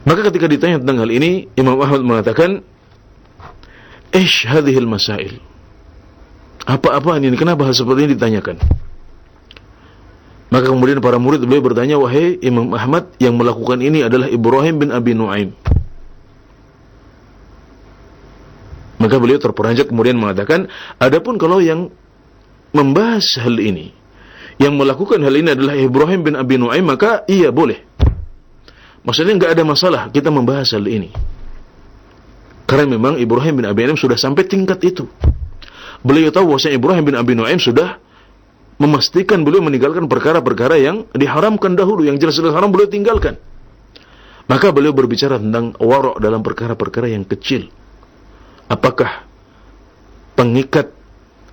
Maka ketika ditanya tentang hal ini, Imam Ahmad mengatakan, "Ish hadhil masail." Apa-apaan ini? Kenapa hal seperti ini ditanyakan? Maka kemudian para murid beliau bertanya, wahai Imam Ahmad, yang melakukan ini adalah Ibrahim bin Abi Nu'aim. Maka beliau terperanjat kemudian mengatakan, adapun kalau yang membahas hal ini, yang melakukan hal ini adalah Ibrahim bin Abi Nu'aim, maka iya boleh. Maksudnya enggak ada masalah kita membahas hal ini. Karena memang Ibrahim bin Abi Nu'aim sudah sampai tingkat itu. Beliau tahu bahwa Ibrahim bin Abi Nu'aim sudah memastikan beliau meninggalkan perkara-perkara yang diharamkan dahulu, yang jelas-jelas haram beliau tinggalkan. Maka beliau berbicara tentang wara' dalam perkara-perkara yang kecil. Apakah pengikat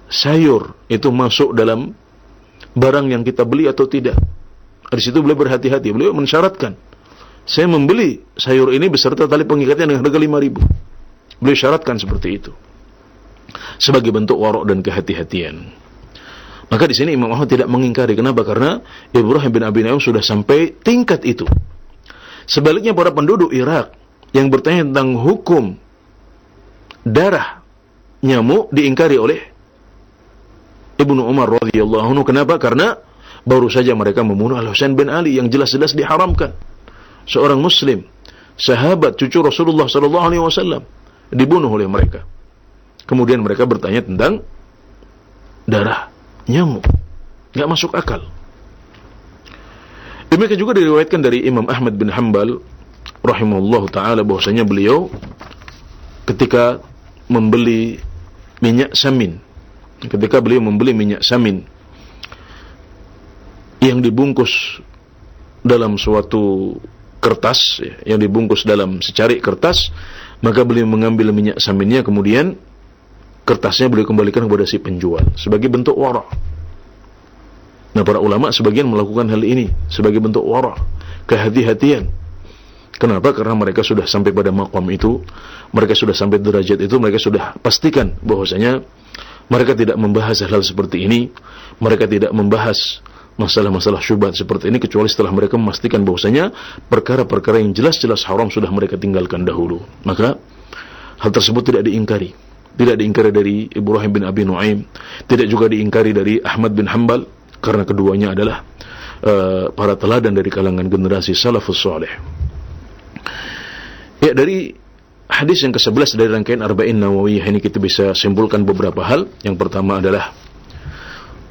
sayur itu masuk dalam barang yang kita beli atau tidak? Di situ beliau berhati-hati. Beliau mensyaratkan, saya membeli sayur ini beserta tali pengikatnya dengan harga Rp5.000. Beliau syaratkan seperti itu sebagai bentuk wara' dan kehati-hatian. Maka di sini Imam Ahmad tidak mengingkari. Kenapa? Karena Ibrahim bin Abi Nu'aim sudah sampai tingkat itu. Sebaliknya para penduduk Irak yang bertanya tentang hukum darah nyamuk diingkari oleh Ibnu Umar radhiyallahu anhu. Kenapa? Karena baru saja mereka membunuh Al-Husain bin Ali yang jelas-jelas diharamkan. seorang muslim, sahabat cucu Rasulullah sallallahu alaihi wasallam dibunuh oleh mereka. Kemudian mereka bertanya tentang darah nyamuk. Enggak masuk akal. Demikian juga diriwayatkan dari Imam Ahmad bin Hanbal rahimahullahu taala bahwasanya beliau ketika membeli minyak samin, yang dibungkus dalam suatu kertas, yang dibungkus dalam secarik kertas, maka beliau mengambil minyak saminnya, kemudian kertasnya beliau kembalikan kepada si penjual sebagai bentuk wara'. Nah, para ulama sebagian melakukan hal ini sebagai bentuk wara', kehati-hatian. Kenapa? Karena mereka sudah sampai pada maqam itu, mereka sudah sampai derajat itu, mereka sudah pastikan bahwasanya mereka tidak membahas hal seperti ini, mereka tidak membahas masalah-masalah syubhat seperti ini kecuali setelah mereka memastikan bahwasanya perkara-perkara yang jelas-jelas haram sudah mereka tinggalkan dahulu. Maka hal tersebut tidak diingkari. Tidak diingkari dari Ibrahim bin Abi Nu'aim, tidak juga diingkari dari Ahmad bin Hanbal, karena keduanya adalah para teladan dari kalangan generasi salafus salih. Ya, dari hadis yang ke-11 dari rangkaian Arba'in Nawawiyah ini kita bisa simpulkan beberapa hal. Yang pertama adalah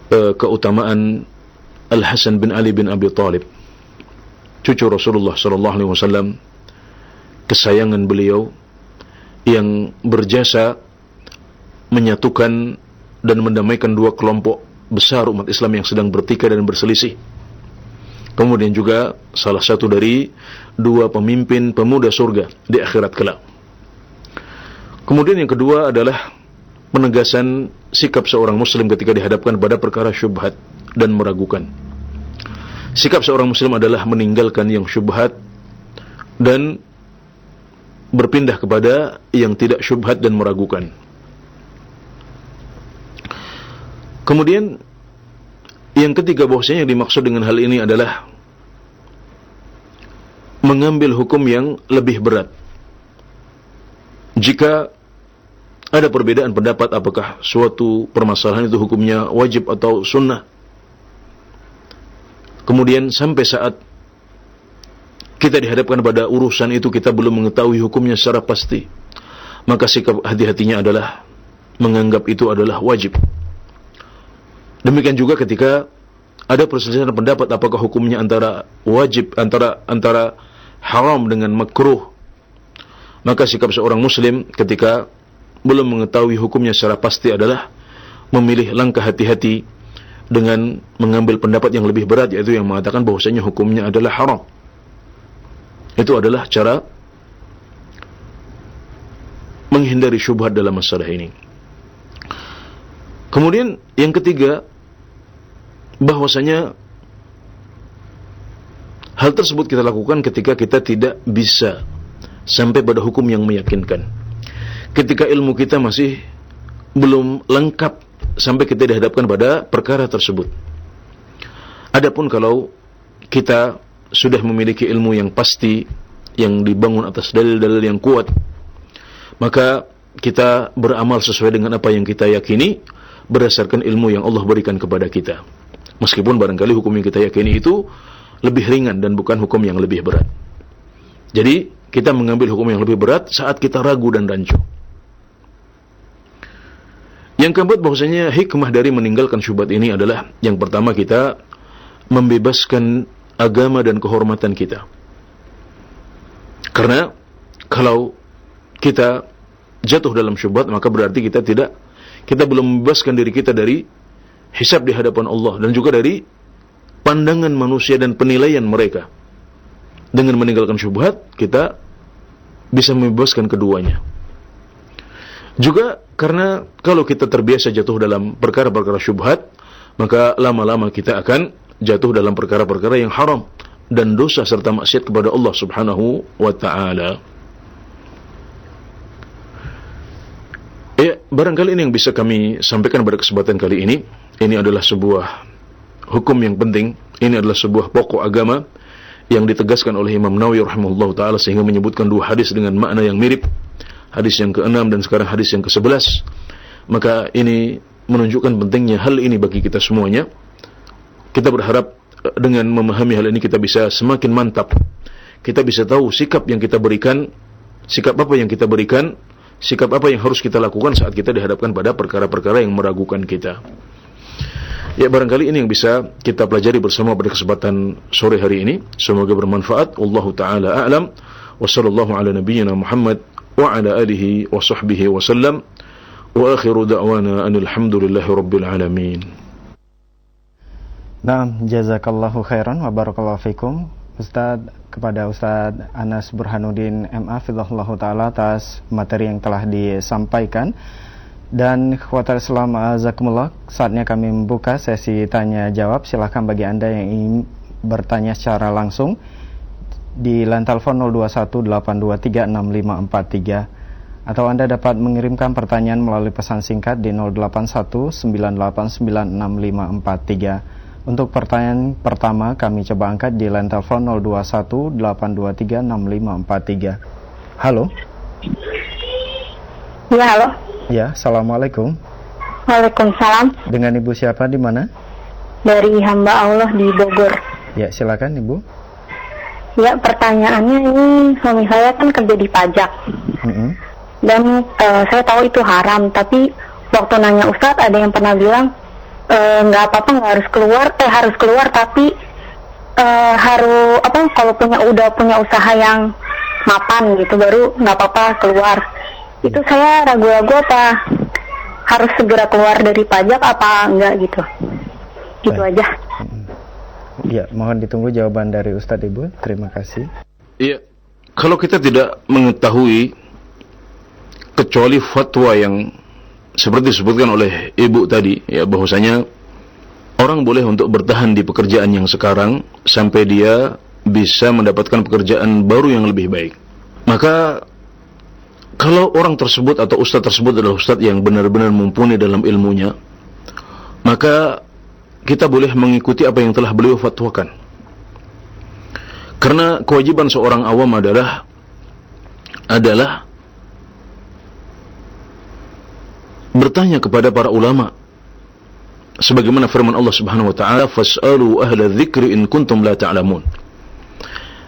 keutamaan Al-Hasan bin Ali bin Abi Thalib, cucu Rasulullah sallallahu alaihi wasallam, kesayangan beliau yang berjasa menyatukan dan mendamaikan dua kelompok besar umat Islam yang sedang bertikai dan berselisih. Kemudian juga salah satu dari dua pemimpin pemuda surga di akhirat kelak. Kemudian yang kedua adalah penegasan sikap seorang muslim ketika dihadapkan pada perkara syubhat dan meragukan. Sikap seorang muslim adalah meninggalkan yang syubhat dan berpindah kepada yang tidak syubhat dan meragukan. Kemudian yang ketiga, bahwasanya yang dimaksud dengan hal ini adalah mengambil hukum yang lebih berat. Jika ada perbedaan pendapat apakah suatu permasalahan itu hukumnya wajib atau sunnah, kemudian sampai saat kita dihadapkan pada urusan itu kita belum mengetahui hukumnya secara pasti, maka sikap hati-hatinya adalah menganggap itu adalah wajib. Demikian juga ketika ada perselisihan pendapat apakah hukumnya antara wajib, antara haram dengan makruh, maka sikap seorang muslim ketika belum mengetahui hukumnya secara pasti adalah memilih langkah hati-hati dengan mengambil pendapat yang lebih berat, yaitu yang mengatakan bahwasanya hukumnya adalah haram. Itu adalah cara menghindari syubhat dalam masalah ini. Kemudian yang ketiga, bahwasanya hal tersebut kita lakukan ketika kita tidak bisa sampai pada hukum yang meyakinkan, ketika ilmu kita masih belum lengkap sampai kita dihadapkan pada perkara tersebut. Adapun kalau kita sudah memiliki ilmu yang pasti, yang dibangun atas dalil-dalil yang kuat, maka kita beramal sesuai dengan apa yang kita yakini berdasarkan ilmu yang Allah berikan kepada kita. Meskipun barangkali hukum yang kita yakini itu lebih ringan dan bukan hukum yang lebih berat. Jadi kita mengambil hukum yang lebih berat saat kita ragu dan rancu. Yang keempat, bahwasanya hikmah dari meninggalkan syubhat ini adalah, yang pertama, kita membebaskan agama dan kehormatan kita. Karena kalau kita jatuh dalam syubhat, maka berarti kita belum membebaskan diri kita dari hisab di hadapan Allah dan juga dari pandangan manusia dan penilaian mereka. Dengan meninggalkan syubhat, kita bisa membebaskan keduanya. Juga karena kalau kita terbiasa jatuh dalam perkara-perkara syubhat, maka lama-lama kita akan jatuh dalam perkara-perkara yang haram dan dosa serta maksiat kepada Allah Subhanahu wa ta'ala. Barangkali ini yang bisa kami sampaikan pada kesempatan kali ini. Ini adalah sebuah hukum yang penting. Ini adalah sebuah pokok agama yang ditegaskan oleh Imam Nawawi rahimahullah ta'ala, sehingga menyebutkan dua hadis dengan makna yang mirip. Hadis yang ke-6 dan sekarang hadis yang ke-11. Maka ini menunjukkan pentingnya hal ini bagi kita semuanya. Kita berharap dengan memahami hal ini kita bisa semakin mantap kita bisa tahu sikap yang kita berikan, sikap apa yang kita berikan, sikap apa yang harus kita lakukan saat kita dihadapkan pada perkara-perkara yang meragukan kita. Ya, barangkali ini yang bisa kita pelajari bersama pada kesempatan sore hari ini. Semoga bermanfaat. Wallahu taala a'lam. Wa sallallahu ala nabiyyina Muhammad wa ala alihi wa sahbihi wa sallam. Wa akhiru da'wana anil hamdulillahi rabbil alamin. Naam, jazakallahu khairan wa barakallahu fikum Ustaz, kepada Ustaz Anas Burhanuddin MA Fidhahullahu ta'ala atas materi yang telah disampaikan. Dan khawatir Islam azakumullah, saatnya kami membuka sesi tanya jawab. Silakan bagi Anda yang ingin bertanya secara langsung di line telepon 0218236543, atau Anda dapat mengirimkan pertanyaan melalui pesan singkat di 0819896543. Untuk pertanyaan pertama kami coba angkat di line telepon 0218236543. Halo. Ya, halo. Ya, assalamualaikum. Waalaikumsalam. Dengan Ibu siapa, di mana? Dari hamba Allah di Bogor. Ya, silakan Ibu. Ya, pertanyaannya ini, suami saya kan kerja di pajak. Dan saya tahu itu haram, tapi waktu nanya Ustadz ada yang pernah bilang nggak apa-apa, nggak harus keluar, harus keluar, tapi harus kalau udah punya usaha yang mapan gitu baru nggak apa-apa keluar. Itu saya ragu-ragu apa harus segera keluar dari pajak apa enggak gitu. Gitu aja. Ya, mohon ditunggu jawaban dari Ustadz Ibu. Terima kasih. Iya, kalau kita tidak mengetahui kecuali fatwa yang seperti disebutkan oleh Ibu tadi, ya, bahwasanya orang boleh untuk bertahan di pekerjaan yang sekarang sampai dia bisa mendapatkan pekerjaan baru yang lebih baik. Maka kalau orang tersebut atau ustaz tersebut adalah ustaz yang benar-benar mumpuni dalam ilmunya, maka kita boleh mengikuti apa yang telah beliau fatwakan. Karena kewajiban seorang awam adalah bertanya kepada para ulama. Sebagaimana firman Allah Subhanahu wa taala, "Fas'alu ahla dzikri in kuntum la ta'lamun."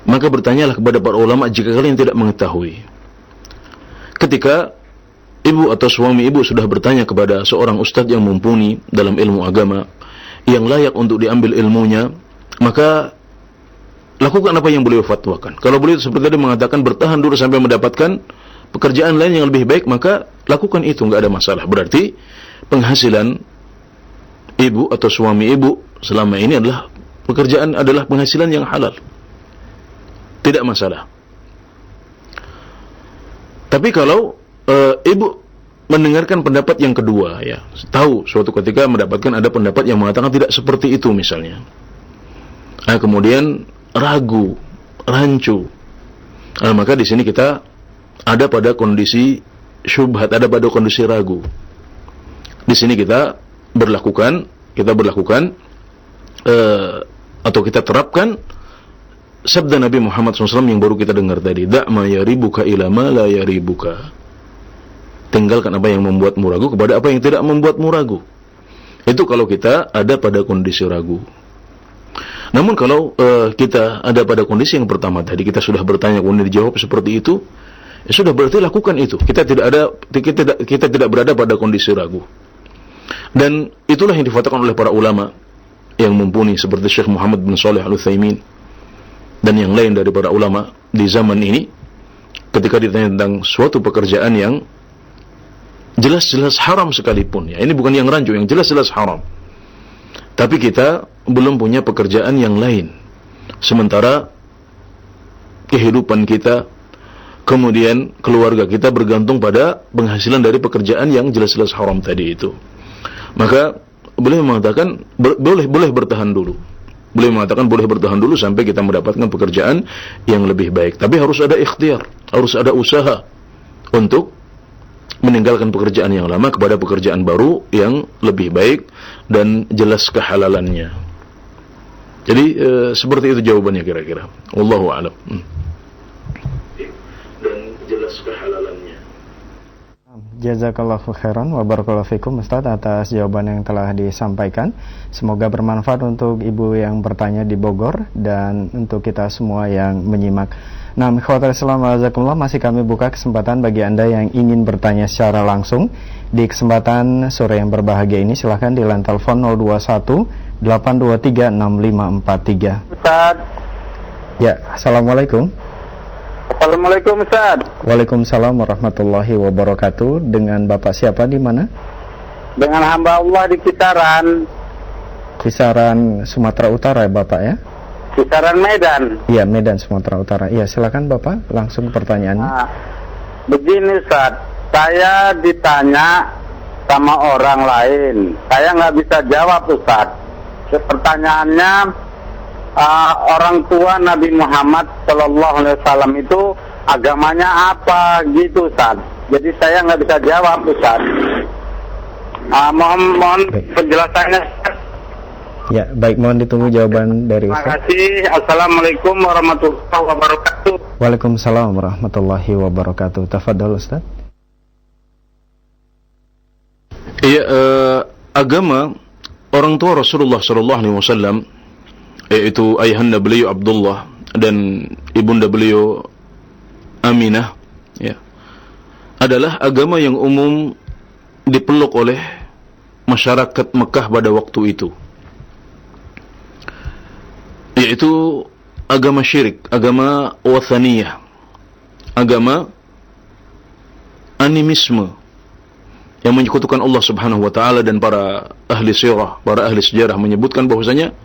Maka bertanyalah kepada para ulama jika kalian tidak mengetahui. Ketika ibu atau suami ibu sudah bertanya kepada seorang ustadz yang mumpuni dalam ilmu agama, yang layak untuk diambil ilmunya, maka lakukan apa yang beliau fatwakan. Kalau beliau seperti tadi mengatakan bertahan dulu sampai mendapatkan pekerjaan lain yang lebih baik, maka lakukan itu, nggak ada masalah. Berarti penghasilan ibu atau suami ibu selama ini adalah penghasilan yang halal, tidak masalah. Tapi kalau ibu mendengarkan pendapat yang kedua, ya, tahu suatu ketika mendapatkan ada pendapat yang mengatakan tidak seperti itu misalnya, kemudian ragu, rancu, maka di sini kita ada pada kondisi syubhat, ada pada kondisi ragu. Di sini kita berlakukan atau kita terapkan sabda Nabi Muhammad SAW yang baru kita dengar tadi, "Da'ma yaribuka ila ma la yaribuka." Tinggalkan apa yang membuatmu ragu kepada apa yang tidak membuatmu ragu. Itu kalau kita ada pada kondisi ragu. Namun kalau kita ada pada kondisi yang pertama tadi, kita sudah bertanya kemudian dijawab seperti itu, ya sudah, berarti lakukan itu. Kita tidak berada pada kondisi ragu. Dan itulah yang difatwakan oleh para ulama yang mumpuni seperti Syekh Muhammad bin Shalih Al-Utsaimin dan yang lain dari para ulama di zaman ini. Ketika ditanya tentang suatu pekerjaan yang jelas-jelas haram sekalipun, ya, ini bukan yang rancu, yang jelas-jelas haram, tapi kita belum punya pekerjaan yang lain, sementara kehidupan kita, kemudian keluarga kita bergantung pada penghasilan dari pekerjaan yang jelas-jelas haram tadi itu, maka boleh mengatakan boleh bertahan dulu. Boleh mengatakan boleh bertahan dulu sampai kita mendapatkan pekerjaan yang lebih baik. Tapi harus ada ikhtiar, harus ada usaha untuk meninggalkan pekerjaan yang lama kepada pekerjaan baru yang lebih baik dan jelas kehalalannya. Jadi seperti itu jawabannya kira-kira. Wallahu a'lam. Dan jelas kehalalannya. Jazakallahu khairan wa barakallahu fikum Ustaz atas jawaban yang telah disampaikan. Semoga bermanfaat untuk ibu yang bertanya di Bogor dan untuk kita semua yang menyimak. Nah, ikhwatal Islam wajazakumullah, masih kami buka kesempatan bagi Anda yang ingin bertanya secara langsung. Di kesempatan sore yang berbahagia ini silahkan di line telepon 021 823 6543. Ustaz. Ya, Assalamualaikum. Assalamualaikum Ustaz. Waalaikumsalam warahmatullahi wabarakatuh. Dengan Bapak siapa di mana? Dengan hamba Allah di Kisaran. Kisaran Sumatera Utara ya Bapak ya? Kisaran Medan. Iya, Medan Sumatera Utara. Iya, silakan Bapak langsung pertanyaannya. Nah, begini Ustaz, saya ditanya sama orang lain, saya nggak bisa jawab Ustaz. Pertanyaannya, orang tua Nabi Muhammad Sallallahu Alaihi Wasallam itu agamanya apa gitu Ustaz. Jadi saya nggak bisa jawab Ustaz. Mohon penjelasannya. Ya, baik, mohon ditunggu jawaban dari Ustaz. Terima kasih. Assalamualaikum warahmatullahi wabarakatuh. Waalaikumsalam warahmatullahi wabarakatuh. Tafadhol Ustaz. Iya, agama orang tua Rasulullah Sallallahu Alaihi Wasallam, yaitu ayahanda beliau Abdullah dan ibunda beliau Aminah, ya, adalah agama yang umum dipeluk oleh masyarakat Mekah pada waktu itu, yaitu agama syirik, agama wathaniyah, agama animisme yang menyekutukan Allah Subhanahu wa taala. Dan para ahli sirah, para ahli sejarah menyebutkan bahwasanya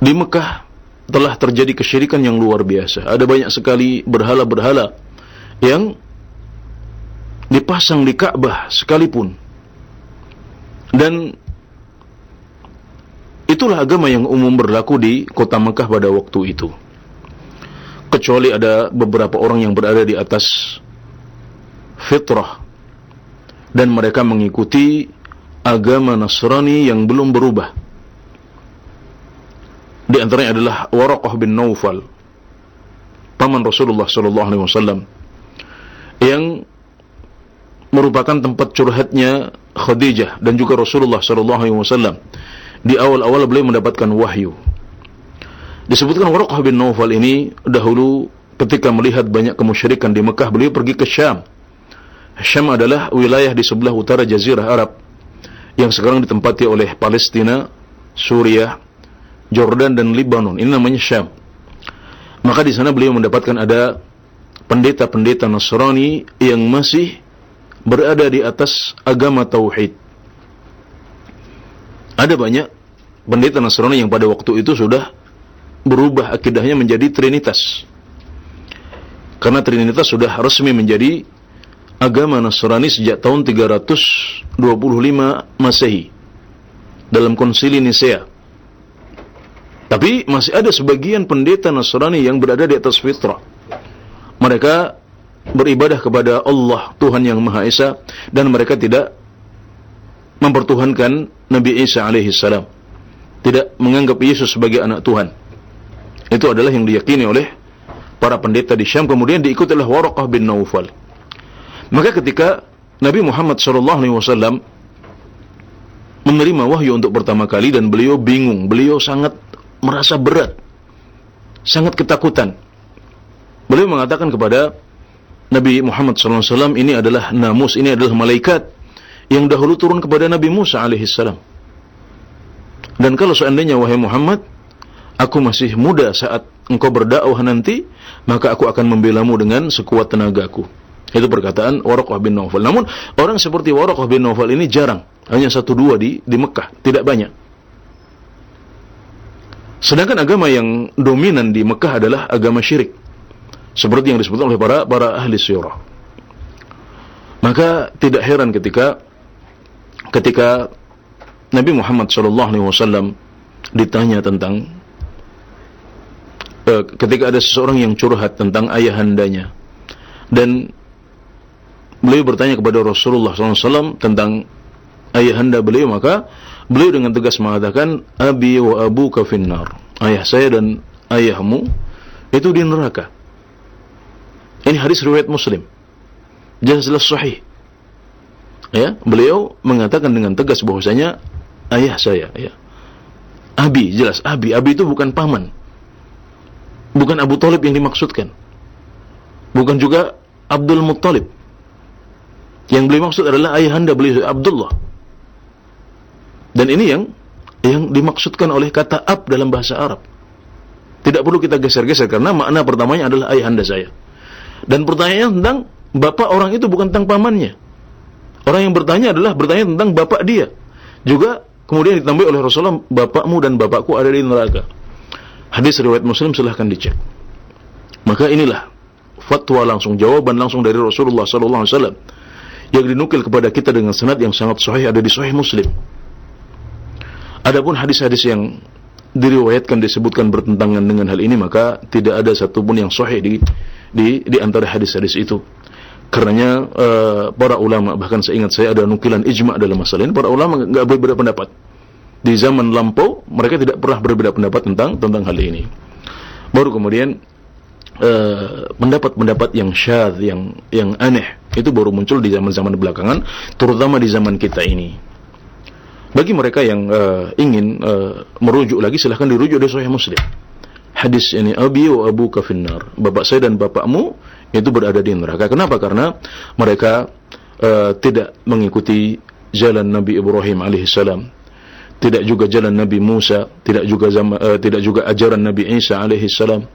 di Mekah telah terjadi kesyirikan yang luar biasa. Ada banyak sekali berhala-berhala yang dipasang di Ka'bah sekalipun. Dan itulah agama yang umum berlaku di kota Mekah pada waktu itu. Kecuali ada beberapa orang yang berada di atas fitrah dan mereka mengikuti agama Nasrani yang belum berubah. Di antaranya adalah Waraqah bin Naufal, paman Rasulullah sallallahu alaihi wasallam, yang merupakan tempat curhatnya Khadijah dan juga Rasulullah sallallahu alaihi wasallam. Di awal-awal beliau mendapatkan wahyu. Disebutkan Waraqah bin Naufal ini dahulu ketika melihat banyak kemusyrikan di Mekah, beliau pergi ke Syam. Syam adalah wilayah di sebelah utara Jazirah Arab yang sekarang ditempati oleh Palestina, Suriah, Jordan dan Lebanon. Ini namanya Syam. Maka di sana beliau mendapatkan ada pendeta-pendeta Nasrani yang masih berada di atas agama tauhid. Ada banyak pendeta Nasrani yang pada waktu itu sudah berubah akidahnya menjadi Trinitas. Karena Trinitas sudah resmi menjadi agama Nasrani sejak tahun 325 Masehi dalam Konsili Nisea. Tapi masih ada sebagian pendeta Nasrani yang berada di atas fitrah. Mereka beribadah kepada Allah, Tuhan yang Maha Esa, dan mereka tidak mempertuhankan Nabi Isa alaihi salam. Tidak menganggap Yesus sebagai anak Tuhan. Itu adalah yang diyakini oleh para pendeta di Syam, kemudian diikuti oleh Waraqah bin Naufal. Maka ketika Nabi Muhammad SAW menerima wahyu untuk pertama kali, dan beliau bingung, beliau sangat merasa berat, sangat ketakutan. Beliau mengatakan kepada Nabi Muhammad SAW, ini adalah namus, ini adalah malaikat yang dahulu turun kepada Nabi Musa alaihissalam. Dan kalau seandainya wahai Muhammad, aku masih muda saat engkau berdakwah nanti, maka aku akan membelamu dengan sekuat tenagaku. Itu perkataan Waraqah bin Naufal. Namun orang seperti Waraqah bin Naufal ini jarang, hanya 1-2 di Mekah, tidak banyak. Sedangkan agama yang dominan di Mekah adalah agama syirik, seperti yang disebutkan oleh para ahli sirah. Maka tidak heran ketika Nabi Muhammad SAW ditanya tentang ketika ada seseorang yang curhat tentang ayahandanya, dan beliau bertanya kepada Rasulullah SAW tentang ayahanda beliau, maka beliau dengan tegas mengatakan, Abi wa abuka finnar, ayah saya dan ayahmu itu di neraka. Ini hadis riwayat Muslim. jelas-jelas sahih. Ya, beliau mengatakan dengan tegas bahwasanya ayah saya, ya. Abi, jelas Abi. Abi itu bukan paman. Bukan Abu Thalib yang dimaksudkan. Bukan juga Abdul Muttalib. Yang beliau maksud adalah ayahanda beliau, Abdullah. Dan ini yang dimaksudkan oleh kata ab dalam bahasa Arab. Tidak perlu kita geser-geser karena makna pertamanya adalah ayahanda saya. Dan pertanyaannya tentang bapak orang itu bukan tentang pamannya. Orang yang bertanya adalah bertanya tentang bapak dia. Juga kemudian ditambah oleh Rasulullah, bapakmu dan bapakku ada di neraka. Hadis riwayat Muslim, silahkan dicek. Maka inilah fatwa langsung, jawaban langsung dari Rasulullah SAW yang dinukil kepada kita dengan sanad yang sangat sahih, ada di Sahih Muslim. Adapun hadis-hadis yang diriwayatkan disebutkan bertentangan dengan hal ini, maka tidak ada satupun yang sahih di antara hadis-hadis itu. Karenanya para ulama, bahkan seingat saya ada nukilan ijma' dalam masalah ini, para ulama enggak berbeda pendapat. Di zaman lampau mereka tidak pernah berbeda pendapat tentang hal ini. Baru kemudian pendapat-pendapat yang syadz, yang aneh itu baru muncul di zaman-zaman belakangan, terutama di zaman kita ini. Bagi mereka yang ingin merujuk lagi, silahkan dirujuk dari Sahih Muslim. Hadis ini, abi wa abuka finnar, bapak saya dan bapakmu itu berada di neraka. Kenapa? Karena mereka tidak mengikuti jalan Nabi Ibrahim alaihissalam, tidak juga jalan Nabi Musa, tidak juga ajaran Nabi Isa alaihissalam,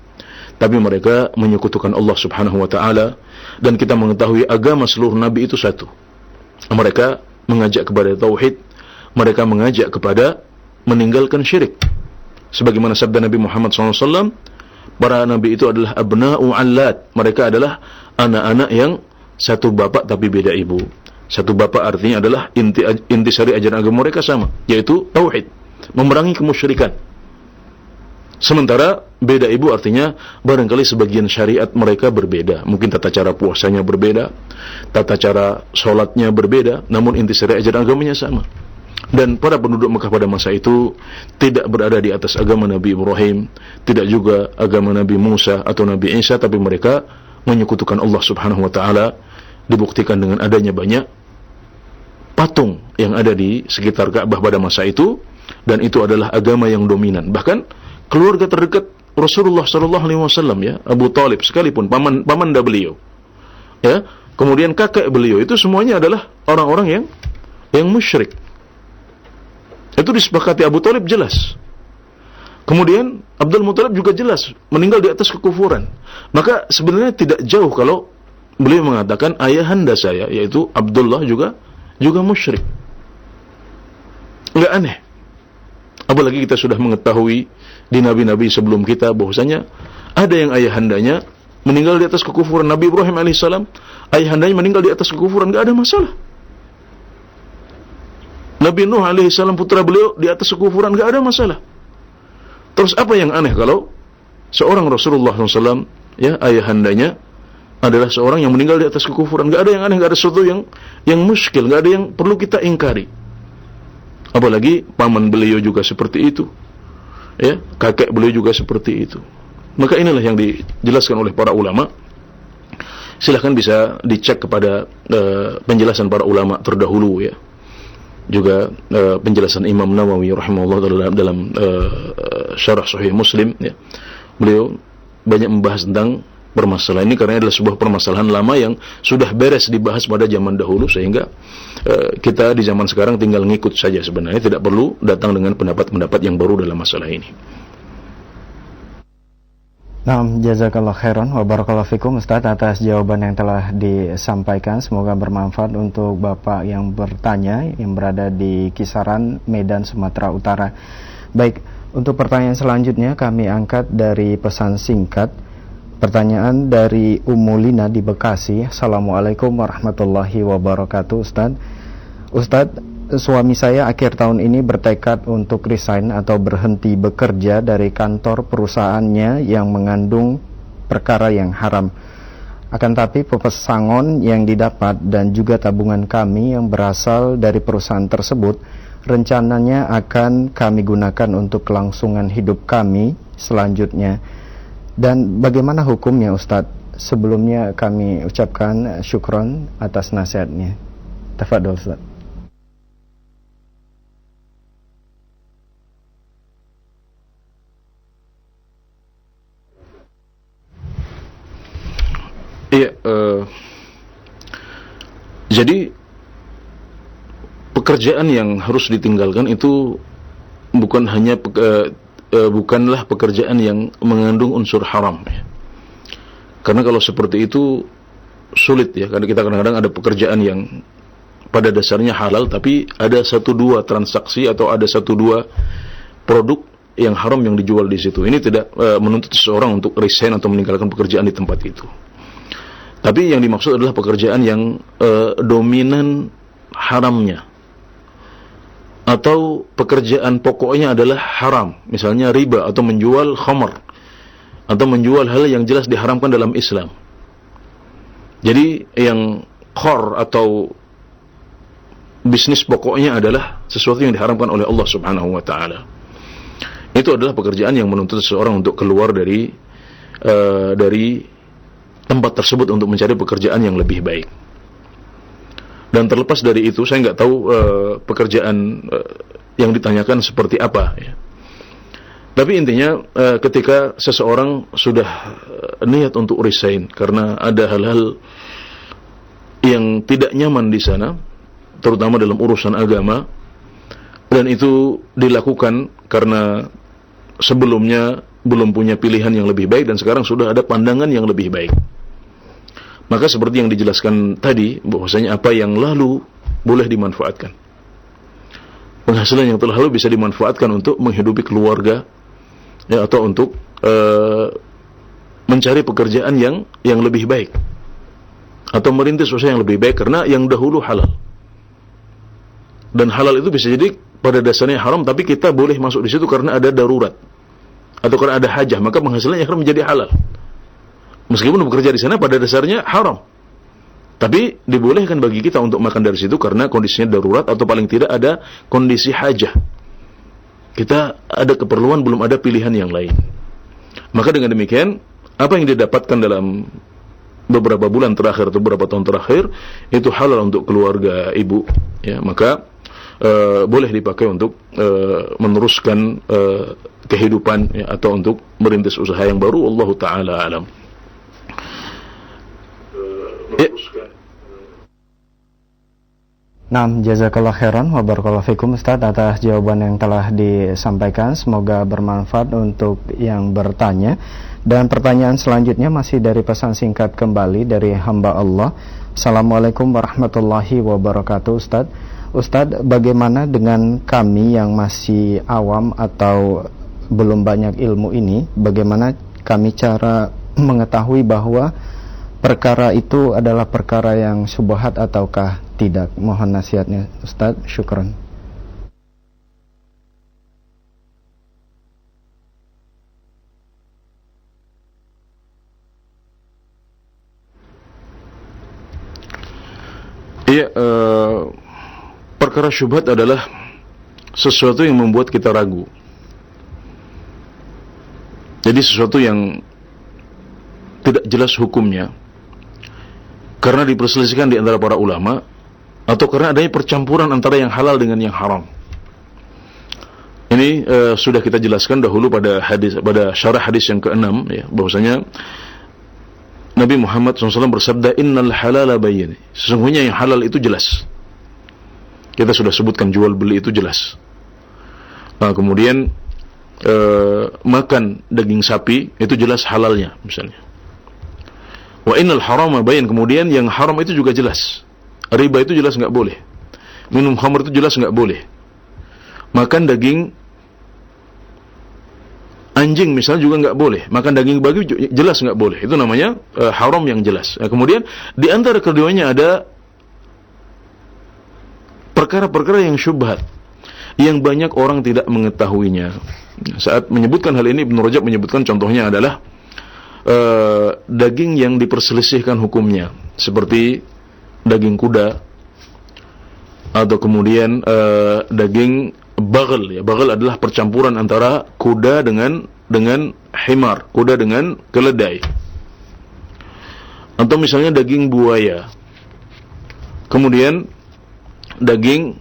tapi mereka menyekutukan Allah Subhanahu wa taala. Dan kita mengetahui agama seluruh nabi itu satu. Mereka mengajak kepada tauhid, mereka mengajak kepada meninggalkan syirik. Sebagaimana sabda Nabi Muhammad SAW, para nabi itu adalah abna'u allat, mereka adalah anak-anak yang satu bapak tapi beda ibu. Satu bapak artinya adalah intisari ajaran agama mereka sama, yaitu tauhid, memerangi kemusyrikan. Sementara beda ibu artinya barangkali sebagian syariat mereka berbeda, mungkin tata cara puasanya berbeda, tata cara sholatnya berbeda, namun intisari ajaran agamanya sama. Dan para penduduk Mekah pada masa itu tidak berada di atas agama Nabi Ibrahim, tidak juga agama Nabi Musa atau Nabi Isa, tapi mereka menyekutukan Allah Subhanahu wa taala, dibuktikan dengan adanya banyak patung yang ada di sekitar Ka'bah pada masa itu, dan itu adalah agama yang dominan. Bahkan keluarga terdekat Rasulullah sallallahu alaihi wasallam, ya, Abu Thalib sekalipun, pamanda beliau, ya, kemudian kakek beliau, itu semuanya adalah orang-orang yang musyrik. Itu disepakati. Abu Thalib jelas. Kemudian Abdul Muttalib juga jelas meninggal di atas kekufuran. Maka sebenarnya tidak jauh kalau beliau mengatakan ayahanda saya, yaitu Abdullah, juga musyrik. Enggak aneh. Apalagi kita sudah mengetahui di nabi-nabi sebelum kita bahwasanya ada yang ayahandanya meninggal di atas kekufuran. Nabi Ibrahim alaihissalam, ayahandanya meninggal di atas kekufuran, enggak ada masalah. Nabi Nuh alaihissalam, putra beliau, di atas kekufuran, enggak ada masalah. Terus apa yang aneh kalau seorang Rasulullah SAW, ya, ayahandanya adalah seorang yang meninggal di atas kekufuran? Enggak ada yang aneh, enggak ada sesuatu yang muskil, enggak ada yang perlu kita ingkari. Apalagi paman beliau juga seperti itu, ya, kakek beliau juga seperti itu. Maka inilah yang dijelaskan oleh para ulama. Silahkan bisa dicek kepada penjelasan para ulama terdahulu, ya. Juga penjelasan Imam Nawawi rahimahullah dalam syarah Sahih Muslim, ya. Beliau banyak membahas tentang permasalahan ini karena adalah sebuah permasalahan lama yang sudah beres dibahas pada zaman dahulu, sehingga kita di zaman sekarang tinggal ngikut saja sebenarnya, tidak perlu datang dengan pendapat-pendapat yang baru dalam masalah ini. Nah, jazakallah khairan wa barakallahu fikum Ustaz atas jawaban yang telah disampaikan. Semoga bermanfaat untuk Bapak yang bertanya yang berada di kisaran Medan, Sumatera Utara. Baik, untuk pertanyaan selanjutnya kami angkat dari pesan singkat. Pertanyaan dari Ummu Lina di Bekasi. Assalamualaikum warahmatullahi wabarakatuh. Ustaz, suami saya akhir tahun ini bertekad untuk resign atau berhenti bekerja dari kantor perusahaannya yang mengandung perkara yang haram. Akan tapi pesangon yang didapat dan juga tabungan kami yang berasal dari perusahaan tersebut rencananya akan kami gunakan untuk kelangsungan hidup kami selanjutnya. Dan bagaimana hukumnya Ustaz? sebelumnya kami ucapkan syukron atas nasihatnya. Tafadhol Ustaz. Iya, jadi pekerjaan yang harus ditinggalkan itu bukan hanya bukanlah pekerjaan yang mengandung unsur haram, ya. Karena kalau seperti itu sulit, ya, karena kita kadang-kadang ada pekerjaan yang pada dasarnya halal tapi ada 1-2 transaksi atau ada 1-2 produk yang haram yang dijual di situ. Ini tidak menuntut seseorang untuk resign atau meninggalkan pekerjaan di tempat itu. Tapi yang dimaksud adalah pekerjaan yang dominan haramnya, atau pekerjaan pokoknya adalah haram, misalnya riba atau menjual khamar atau menjual hal yang jelas diharamkan dalam Islam. Jadi yang core atau bisnis pokoknya adalah sesuatu yang diharamkan oleh Allah Subhanahu wa taala. Itu adalah pekerjaan yang menuntut seseorang untuk keluar dari tempat tersebut untuk mencari pekerjaan yang lebih baik. Dan terlepas dari itu, saya nggak tahu pekerjaan yang ditanyakan seperti apa, ya. Tapi intinya ketika seseorang sudah niat untuk resign karena ada hal-hal yang tidak nyaman di sana, terutama dalam urusan agama, dan itu dilakukan karena sebelumnya belum punya pilihan yang lebih baik dan sekarang sudah ada pandangan yang lebih baik, maka seperti yang dijelaskan tadi, bahwasanya apa yang lalu boleh dimanfaatkan. Penghasilan yang telah lalu bisa dimanfaatkan untuk menghidupi keluarga, ya, atau untuk mencari pekerjaan yang lebih baik, atau merintis usaha yang lebih baik, karena yang dahulu halal. Dan halal itu bisa jadi pada dasarnya haram, tapi kita boleh masuk di situ karena ada darurat atau karena ada hajah, maka penghasilannya akan menjadi halal. Meskipun bekerja di sana pada dasarnya haram, tapi dibolehkan bagi kita untuk makan dari situ karena kondisinya darurat atau paling tidak ada kondisi hajah. Kita ada keperluan, belum ada pilihan yang lain. Maka dengan demikian, apa yang didapatkan dalam beberapa bulan terakhir atau beberapa tahun terakhir itu halal untuk keluarga ibu, ya, maka boleh dipakai untuk meneruskan kehidupan, ya, atau untuk merintis usaha yang baru. Wallahu taala alam. Naam, jazakallah khairan wa barakallahu fikum Ustaz atas jawaban yang telah disampaikan. Semoga bermanfaat untuk yang bertanya. Dan pertanyaan selanjutnya masih dari pesan singkat kembali dari hamba Allah. Assalamualaikum warahmatullahi wabarakatuh Ustaz. Ustaz, bagaimana dengan kami yang masih awam atau belum banyak ilmu ini? Bagaimana kami cara mengetahui bahwa perkara itu adalah perkara yang syubhat ataukah tidak? Mohon nasihatnya Ustaz, syukran. Iya, perkara syubhat adalah sesuatu yang membuat kita ragu. Jadi sesuatu yang tidak jelas hukumnya, karena diperselisihkan di antara para ulama, atau karena adanya percampuran antara yang halal dengan yang haram. Ini sudah kita jelaskan dahulu pada syarah hadis yang ke-6, ya, bahwasanya Nabi Muhammad SAW bersabda, innal halala bayyin. Sesungguhnya yang halal itu jelas. Kita sudah sebutkan jual beli itu jelas. Nah, kemudian makan daging sapi itu jelas halalnya, misalnya. Wa innal harama bayyin. Kemudian yang haram itu juga jelas. Riba itu jelas nggak boleh. Minum khamr itu jelas nggak boleh. Makan daging anjing misalnya juga nggak boleh. Makan daging babi jelas nggak boleh. Itu namanya haram yang jelas. Nah, kemudian di antara keduanya ada perkara-perkara yang syubhat, yang banyak orang tidak mengetahuinya. Saat menyebutkan hal ini, Ibnu Rajab menyebutkan contohnya adalah daging yang diperselisihkan hukumnya, seperti daging kuda, atau kemudian daging bagal, ya. Bagal adalah percampuran antara kuda dengan himar, kuda dengan keledai. Atau misalnya daging buaya, kemudian daging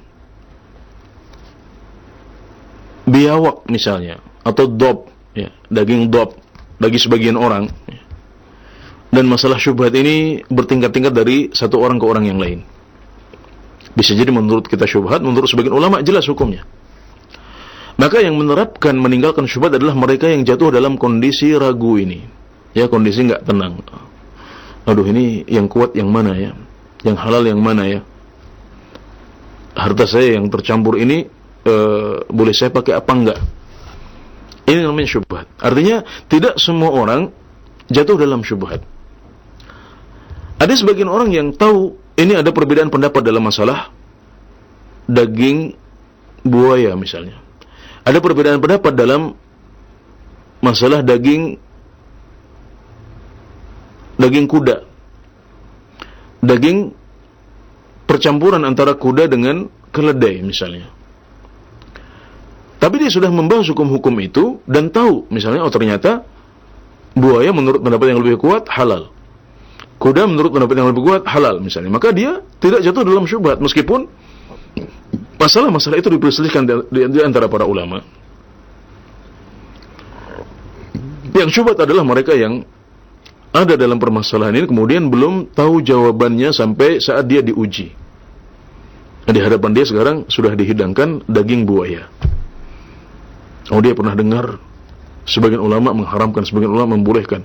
biawak misalnya, atau dob, ya, daging dob bagi sebagian orang. Dan masalah syubhat ini bertingkat-tingkat dari satu orang ke orang yang lain. Bisa jadi menurut kita syubhat, menurut sebagian ulama jelas hukumnya. Maka yang menerapkan meninggalkan syubhat adalah mereka yang jatuh dalam kondisi ragu ini. Ya, kondisi enggak tenang. Aduh, ini yang kuat yang mana ya? Yang halal yang mana ya? Harta saya yang tercampur ini boleh saya pakai apa enggak? Ini namanya syubhat. Artinya tidak semua orang jatuh dalam syubhat. Ada sebagian orang yang tahu ini ada perbedaan pendapat dalam masalah daging buaya misalnya. Ada perbedaan pendapat dalam masalah daging kuda. Daging percampuran antara kuda dengan keledai misalnya. Tapi dia sudah membahas hukum-hukum itu dan tahu misalnya, oh ternyata buaya menurut pendapat yang lebih kuat halal, kuda menurut pendapat yang lebih kuat halal misalnya. Maka dia tidak jatuh dalam syubhat meskipun masalah-masalah itu diperselisihkan di antara para ulama. Yang syubhat adalah mereka yang ada dalam permasalahan ini kemudian belum tahu jawabannya sampai saat dia diuji. Di hadapan dia sekarang sudah dihidangkan daging buaya. Oh, dia pernah dengar sebagian ulama mengharamkan, sebagian ulama membolehkan.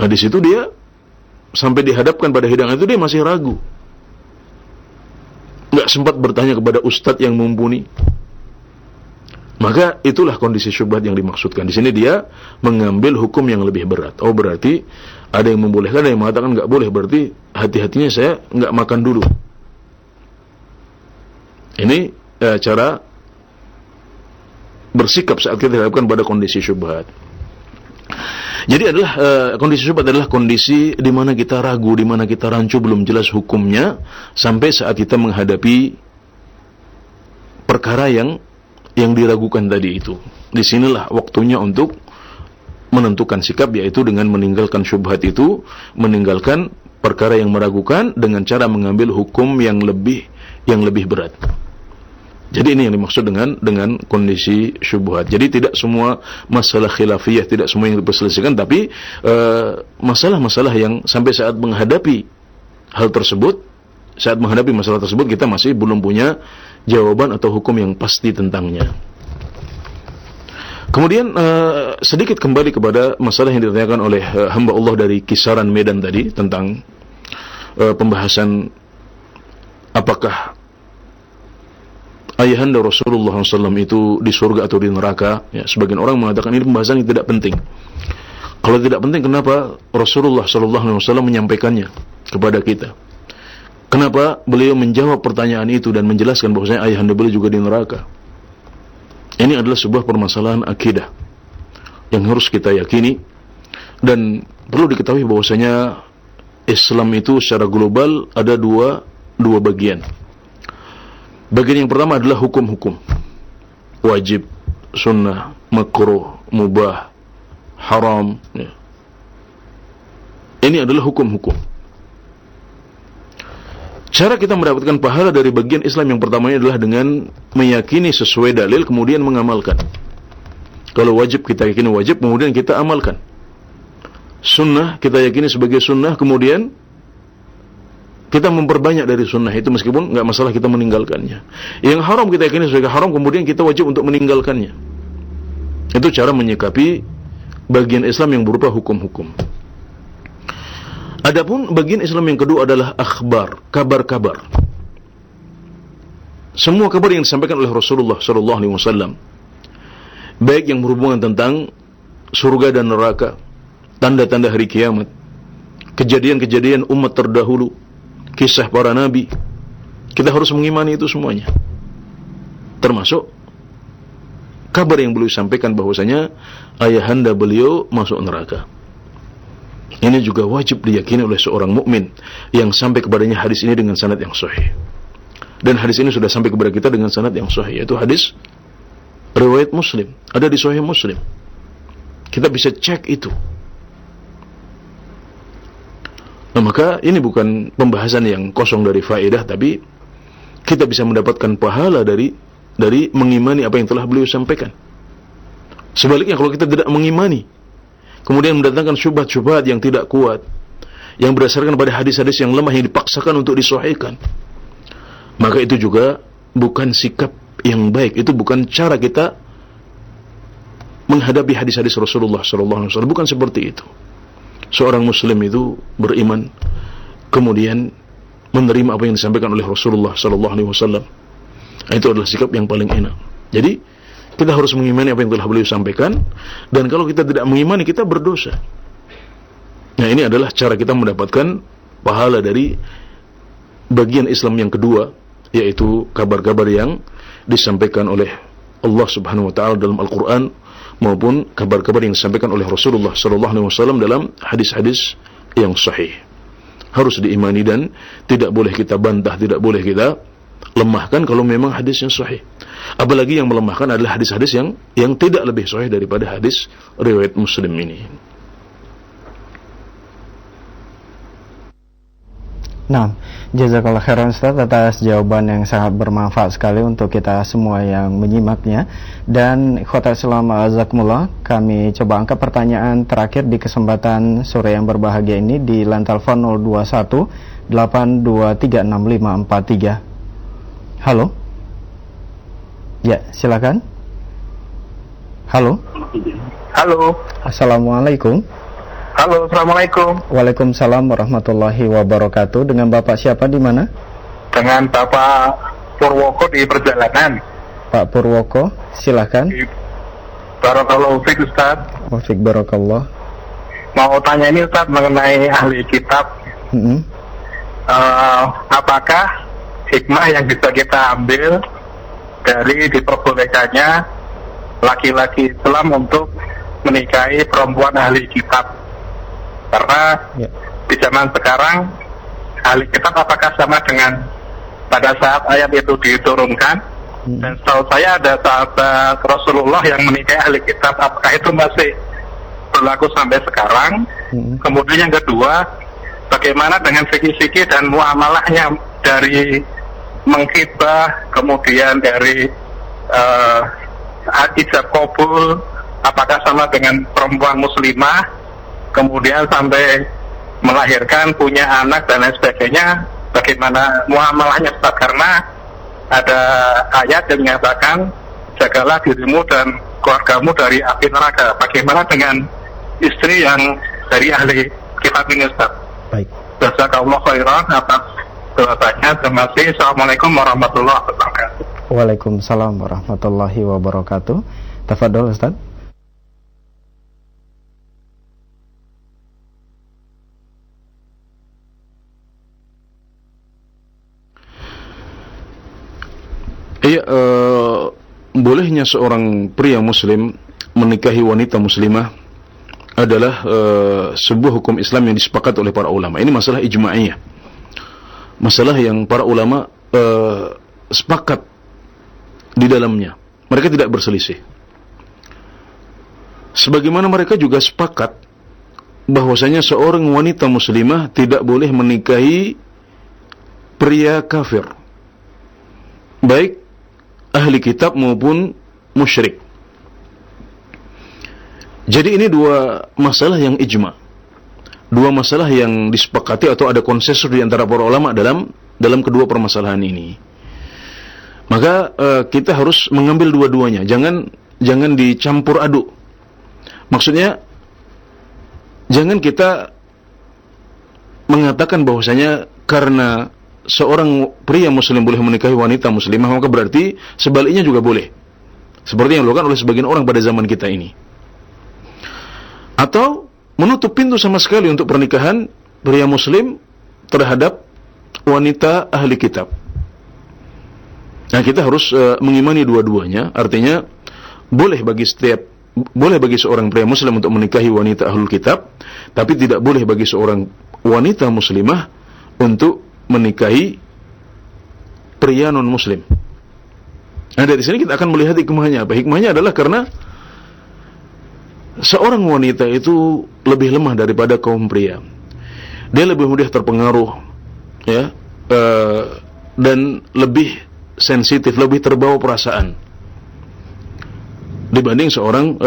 Nah, di situ dia sampai dihadapkan pada hidangan itu dia masih ragu. Enggak sempat bertanya kepada ustadz yang mumpuni. Maka itulah kondisi syubhat yang dimaksudkan. Di sini dia mengambil hukum yang lebih berat. Oh, berarti ada yang membolehkan, ada yang mengatakan enggak boleh. Berarti hati-hatinya saya enggak makan dulu. Ini cara bersikap saat kita dihadapkan pada kondisi syubhat. Jadi adalah kondisi syubhat adalah kondisi di mana kita ragu, di mana kita rancu, belum jelas hukumnya sampai saat kita menghadapi perkara yang diragukan tadi itu. Disinilah waktunya untuk menentukan sikap, yaitu dengan meninggalkan syubhat itu, meninggalkan perkara yang meragukan dengan cara mengambil hukum yang lebih berat. Jadi ini yang dimaksud dengan kondisi syubhat. Jadi tidak semua masalah khilafiyah, tidak semua yang diperselisihkan, tapi masalah-masalah yang sampai saat menghadapi hal tersebut, saat menghadapi masalah tersebut kita masih belum punya jawaban atau hukum yang pasti tentangnya. Kemudian sedikit kembali kepada masalah yang ditanyakan oleh hamba Allah dari Kisaran Medan tadi tentang pembahasan apakah ayahanda Rasulullah SAW itu di surga atau di neraka. Ya, sebagian orang mengatakan ini pembahasan yang tidak penting. Kalau tidak penting, kenapa Rasulullah SAW menyampaikannya kepada kita? Kenapa beliau menjawab pertanyaan itu dan menjelaskan bahwasanya ayahanda beliau juga di neraka? Ini adalah sebuah permasalahan akidah yang harus kita yakini, dan perlu diketahui bahwasanya Islam itu secara global ada dua bagian. Bagian yang pertama adalah hukum-hukum, wajib, sunnah, makruh, mubah, haram. Ya. Ini adalah hukum-hukum. Cara kita mendapatkan pahala dari bagian Islam yang pertamanya adalah dengan meyakini sesuai dalil, kemudian mengamalkan. Kalau wajib kita yakini wajib, kemudian kita amalkan. Sunnah kita yakini sebagai sunnah, kemudian kita memperbanyak dari sunnah itu, meskipun enggak masalah kita meninggalkannya. Yang haram kita yakini sebagai haram, kemudian kita wajib untuk meninggalkannya. Itu cara menyikapi bagian Islam yang berupa hukum-hukum. Adapun bagian Islam yang kedua adalah akhbar, kabar-kabar. Semua kabar yang disampaikan oleh Rasulullah SAW, baik yang berhubungan tentang surga dan neraka, tanda-tanda hari kiamat, kejadian-kejadian umat terdahulu, kisah para nabi, kita harus mengimani itu semuanya. Termasuk kabar yang beliau sampaikan bahwasanya ayahanda beliau masuk neraka. Ini juga wajib diyakini oleh seorang mukmin yang sampai kepadanya hadis ini dengan sanad yang sahih. Dan hadis ini sudah sampai kepada kita dengan sanad yang sahih, yaitu hadis riwayat Muslim, ada di Sahih Muslim. Kita bisa cek itu. Nah, maka ini bukan pembahasan yang kosong dari faedah, tapi kita bisa mendapatkan pahala dari mengimani apa yang telah beliau sampaikan. Sebaliknya kalau kita tidak mengimani, kemudian mendatangkan syubhat-syubhat yang tidak kuat, yang berdasarkan pada hadis-hadis yang lemah yang dipaksakan untuk disahihkan, maka itu juga bukan sikap yang baik. Itu bukan cara kita menghadapi hadis-hadis Rasulullah SAW. Bukan seperti itu. Seorang muslim itu beriman, kemudian menerima apa yang disampaikan oleh Rasulullah SAW. Itu adalah sikap yang paling enak. Jadi kita harus mengimani apa yang telah beliau sampaikan, dan kalau kita tidak mengimani, kita berdosa. Nah, ini adalah cara kita mendapatkan pahala dari bagian Islam yang kedua, yaitu kabar-kabar yang disampaikan oleh Allah Subhanahu wa taala dalam Al-Qur'an, maupun kabar-kabar yang disampaikan oleh Rasulullah SAW dalam hadis-hadis yang sahih. Harus diimani dan tidak boleh kita bantah, tidak boleh kita lemahkan kalau memang hadisnya sahih. Apalagi yang melemahkan adalah hadis-hadis yang tidak lebih sahih daripada hadis riwayat Muslim ini. Nah, jazakallah khairan Ustaz atas jawaban yang sangat bermanfaat sekali untuk kita semua yang menyimaknya. Dan ikhwatal Islam azakumullah, kami coba angkat pertanyaan terakhir di kesempatan sore yang berbahagia ini di line telepon 021 823 6543. Halo. Ya, silakan. Halo. Halo. Assalamualaikum. Halo, assalamualaikum. Waalaikumsalam warahmatullahi wabarakatuh. Dengan Bapak siapa di mana? Dengan Bapak Purwoko di perjalanan. Pak Purwoko, silakan. Barakallahu fiik Ustaz. Wa fiik barakallah. Mau tanya ini Ustaz mengenai ahli kitab. Apakah hikmah yang bisa kita ambil dari diperbolehkannya laki-laki Islam untuk menikahi perempuan ahli kitab? Karena di zaman sekarang ahli kitab apakah sama dengan pada saat ayat itu diturunkan? Dan setahu saya ada sahabat Rasulullah yang menikahi ahli kitab, apakah itu masih berlaku sampai sekarang? Kemudian yang kedua, bagaimana dengan fikih-fikih dan muamalahnya dari mengkhitbah, kemudian dari ijab kabul, apakah sama dengan perempuan muslimah, kemudian sampai melahirkan, punya anak dan lain sebagainya, bagaimana muamalahnya Ustaz? Karena ada ayat yang menyatakan jagalah dirimu dan keluargamu dari api neraka. Bagaimana dengan istri yang dari ahli kitab ini Ustaz? Baik. Jazakallahu khairan atas jawabannya. Terima kasih. Assalamualaikum warahmatullahi wabarakatuh. Waalaikumsalam warahmatullahi wabarakatuh. Tafadhol Ustaz. Iya, bolehnya seorang pria muslim menikahi wanita muslimah adalah sebuah hukum Islam yang disepakati oleh para ulama. Ini masalah ijma'iyah, masalah yang para ulama sepakat di dalamnya. Mereka tidak berselisih. Sebagaimana mereka juga sepakat bahwasanya seorang wanita muslimah tidak boleh menikahi pria kafir, baik ahli kitab maupun musyrik. Jadi ini dua masalah yang ijma, dua masalah yang disepakati atau ada konsensus di antara para ulama dalam kedua permasalahan ini. Maka kita harus mengambil dua-duanya, jangan dicampur aduk. Maksudnya jangan kita mengatakan bahwasanya karena seorang pria muslim boleh menikahi wanita muslimah, maka berarti sebaliknya juga boleh. Seperti yang dilakukan oleh sebagian orang pada zaman kita ini. Atau menutup pintu sama sekali untuk pernikahan pria muslim terhadap wanita ahli kitab. Nah, kita harus mengimani dua-duanya. Artinya boleh bagi seorang pria muslim untuk menikahi wanita ahlul kitab, tapi tidak boleh bagi seorang wanita muslimah untuk menikahi pria non muslim. Nah, dari sini kita akan melihat hikmahnya. Apa hikmahnya? Adalah karena seorang wanita itu lebih lemah daripada kaum pria. dia lebih mudah terpengaruh, ya, dan lebih sensitif, lebih terbawa perasaan dibanding seorang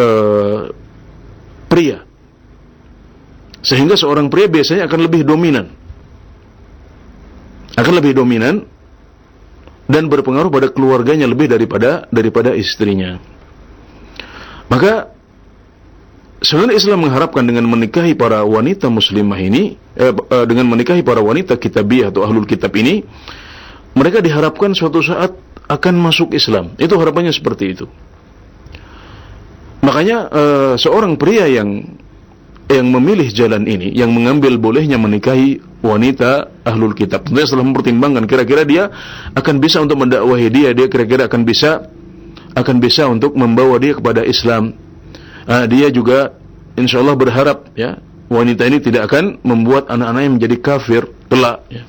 pria. Sehingga seorang pria biasanya akan lebih dominan, dan berpengaruh pada keluarganya lebih daripada istrinya. Maka sebenarnya Islam mengharapkan dengan menikahi para wanita muslimah ini, dengan menikahi para wanita kitabiyah atau ahlul kitab ini, mereka diharapkan suatu saat akan masuk Islam. Itu harapannya seperti itu. Makanya seorang pria yang memilih jalan ini, yang mengambil bolehnya menikahi wanita ahlul kitab, tentunya setelah mempertimbangkan kira-kira dia akan bisa untuk mendakwahi dia kira-kira akan bisa untuk membawa dia kepada Islam. Dia juga insyaallah berharap, ya, wanita ini tidak akan membuat anak-anaknya menjadi kafir kelak, ya.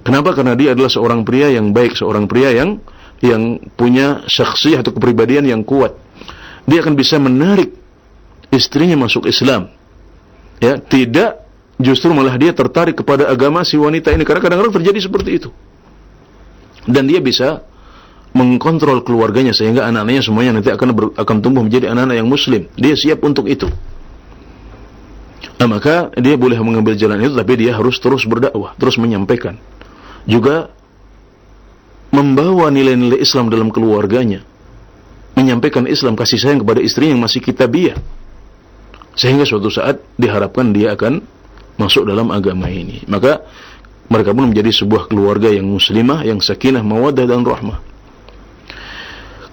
Kenapa? Karena dia adalah seorang pria yang baik, seorang pria yang punya syakhsiyah atau kepribadian yang kuat. Dia akan bisa menarik istrinya masuk Islam, ya, tidak justru malah dia tertarik kepada agama si wanita ini, karena kadang-kadang terjadi seperti itu. Dan dia bisa mengkontrol keluarganya sehingga anak-anaknya semuanya nanti akan tumbuh menjadi anak-anak yang muslim. Dia siap untuk itu. Maka dia boleh mengambil jalan itu, tapi dia harus terus berdakwah, terus menyampaikan, juga membawa nilai-nilai Islam dalam keluarganya, menyampaikan Islam, kasih sayang kepada istrinya yang masih kitabiyah, sehingga suatu saat diharapkan dia akan masuk dalam agama ini. Maka mereka pun menjadi sebuah keluarga yang muslimah, yang sakinah, mawaddah dan rahmah.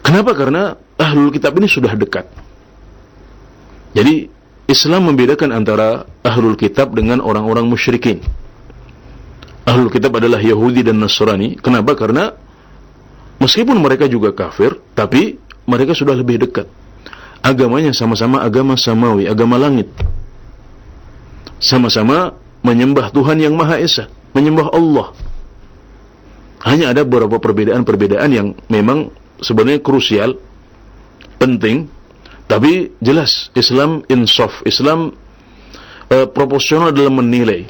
Kenapa? Karena ahlul kitab ini sudah dekat. Jadi Islam membedakan antara ahlul kitab dengan orang-orang musyrikin. Ahlul kitab adalah Yahudi dan Nasrani. Kenapa? Karena meskipun mereka juga kafir, tapi mereka sudah lebih dekat. Agamanya sama-sama agama samawi, agama langit. Sama-sama menyembah Tuhan yang Maha Esa, menyembah Allah. Hanya ada beberapa perbedaan-perbedaan yang memang sebenarnya krusial, penting, tapi jelas Islam insaf, Islam proporsional dalam menilai,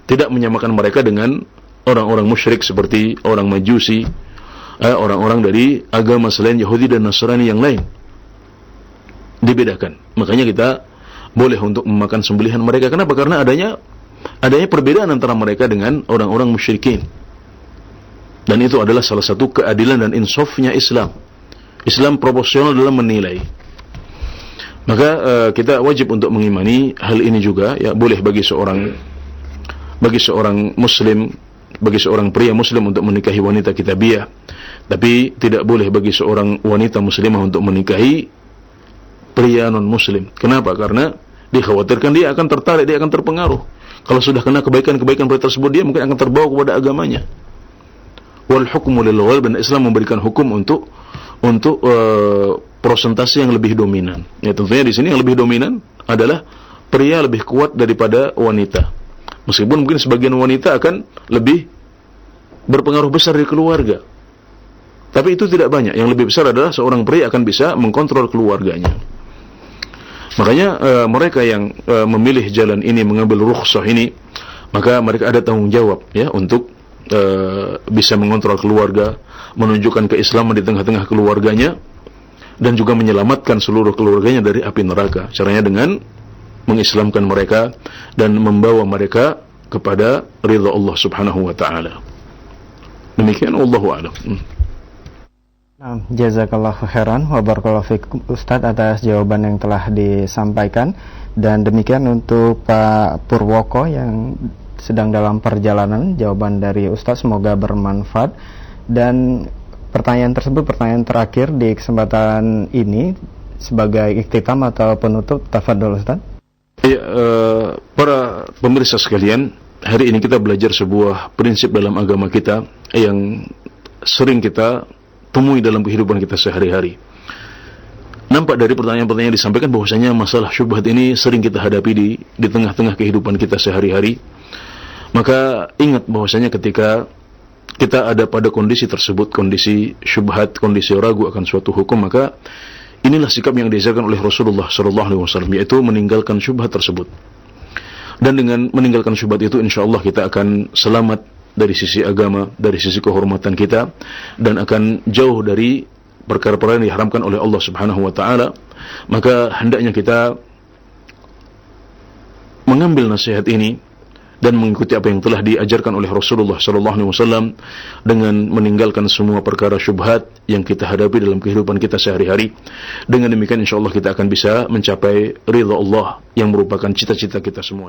tidak menyamakan mereka dengan orang-orang musyrik seperti orang Majusi, orang-orang dari agama selain Yahudi dan Nasrani yang lain. Dibedakan. Makanya kita boleh untuk memakan sembelihan mereka. Kenapa? Karena adanya perbedaan antara mereka dengan orang-orang musyrikin. Dan itu adalah salah satu keadilan dan insafnya Islam. Islam proporsional dalam menilai. Maka kita wajib untuk mengimani hal ini juga, ya. Boleh bagi seorang muslim, bagi seorang pria muslim untuk menikahi wanita kitabiyah, tapi tidak boleh bagi seorang wanita muslimah untuk menikahi pria non muslim. Kenapa? Karena dikhawatirkan dia akan tertarik, dia akan terpengaruh. Kalau sudah kena kebaikan-kebaikan pria tersebut, dia mungkin akan terbawa kepada agamanya. Wal hukmu lil ghalib, dan Islam memberikan hukum untuk persentase yang lebih dominan. Ya, tentunya di sini yang lebih dominan adalah pria lebih kuat daripada wanita. Meskipun mungkin sebagian wanita akan lebih berpengaruh besar di keluarga, tapi itu tidak banyak. Yang lebih besar adalah seorang pria akan bisa mengkontrol keluarganya. Makanya mereka yang memilih jalan ini, mengambil rukhsah ini, maka mereka ada tanggung jawab, ya, untuk bisa mengontrol keluarga, menunjukkan keislaman di tengah-tengah keluarganya, dan juga menyelamatkan seluruh keluarganya dari api neraka. Caranya dengan mengislamkan mereka dan membawa mereka kepada ridha Allah Subhanahu wa taala. Demikian, wallahu a'lam. Nah, jazakallahu khairan wa barakallahu fikum Ustaz atas jawaban yang telah disampaikan. Dan demikian untuk Pak Purwoko yang sedang dalam perjalanan, jawaban dari Ustaz semoga bermanfaat. Dan pertanyaan tersebut pertanyaan terakhir di kesempatan ini sebagai ikhtitam atau penutup. Tafadhol Ustaz. Ya, para pemirsa sekalian, hari ini kita belajar sebuah prinsip dalam agama kita yang sering kita temui dalam kehidupan kita sehari-hari. Nampak dari pertanyaan-pertanyaan yang disampaikan bahwasanya masalah syubhat ini sering kita hadapi di tengah-tengah kehidupan kita sehari-hari. Maka ingat bahwasanya ketika kita ada pada kondisi tersebut, kondisi syubhat, kondisi ragu akan suatu hukum, maka inilah sikap yang diajarkan oleh Rasulullah SAW, yaitu meninggalkan syubhat tersebut. Dan dengan meninggalkan syubhat itu, insyaallah kita akan selamat dari sisi agama, dari sisi kehormatan kita, dan akan jauh dari perkara-perkara yang diharamkan oleh Allah Subhanahu wa taala. Maka hendaknya kita mengambil nasihat ini dan mengikuti apa yang telah diajarkan oleh Rasulullah sallallahu alaihi wasallam dengan meninggalkan semua perkara syubhat yang kita hadapi dalam kehidupan kita sehari-hari. Dengan demikian insyaallah kita akan bisa mencapai ridha Allah yang merupakan cita-cita kita semuanya.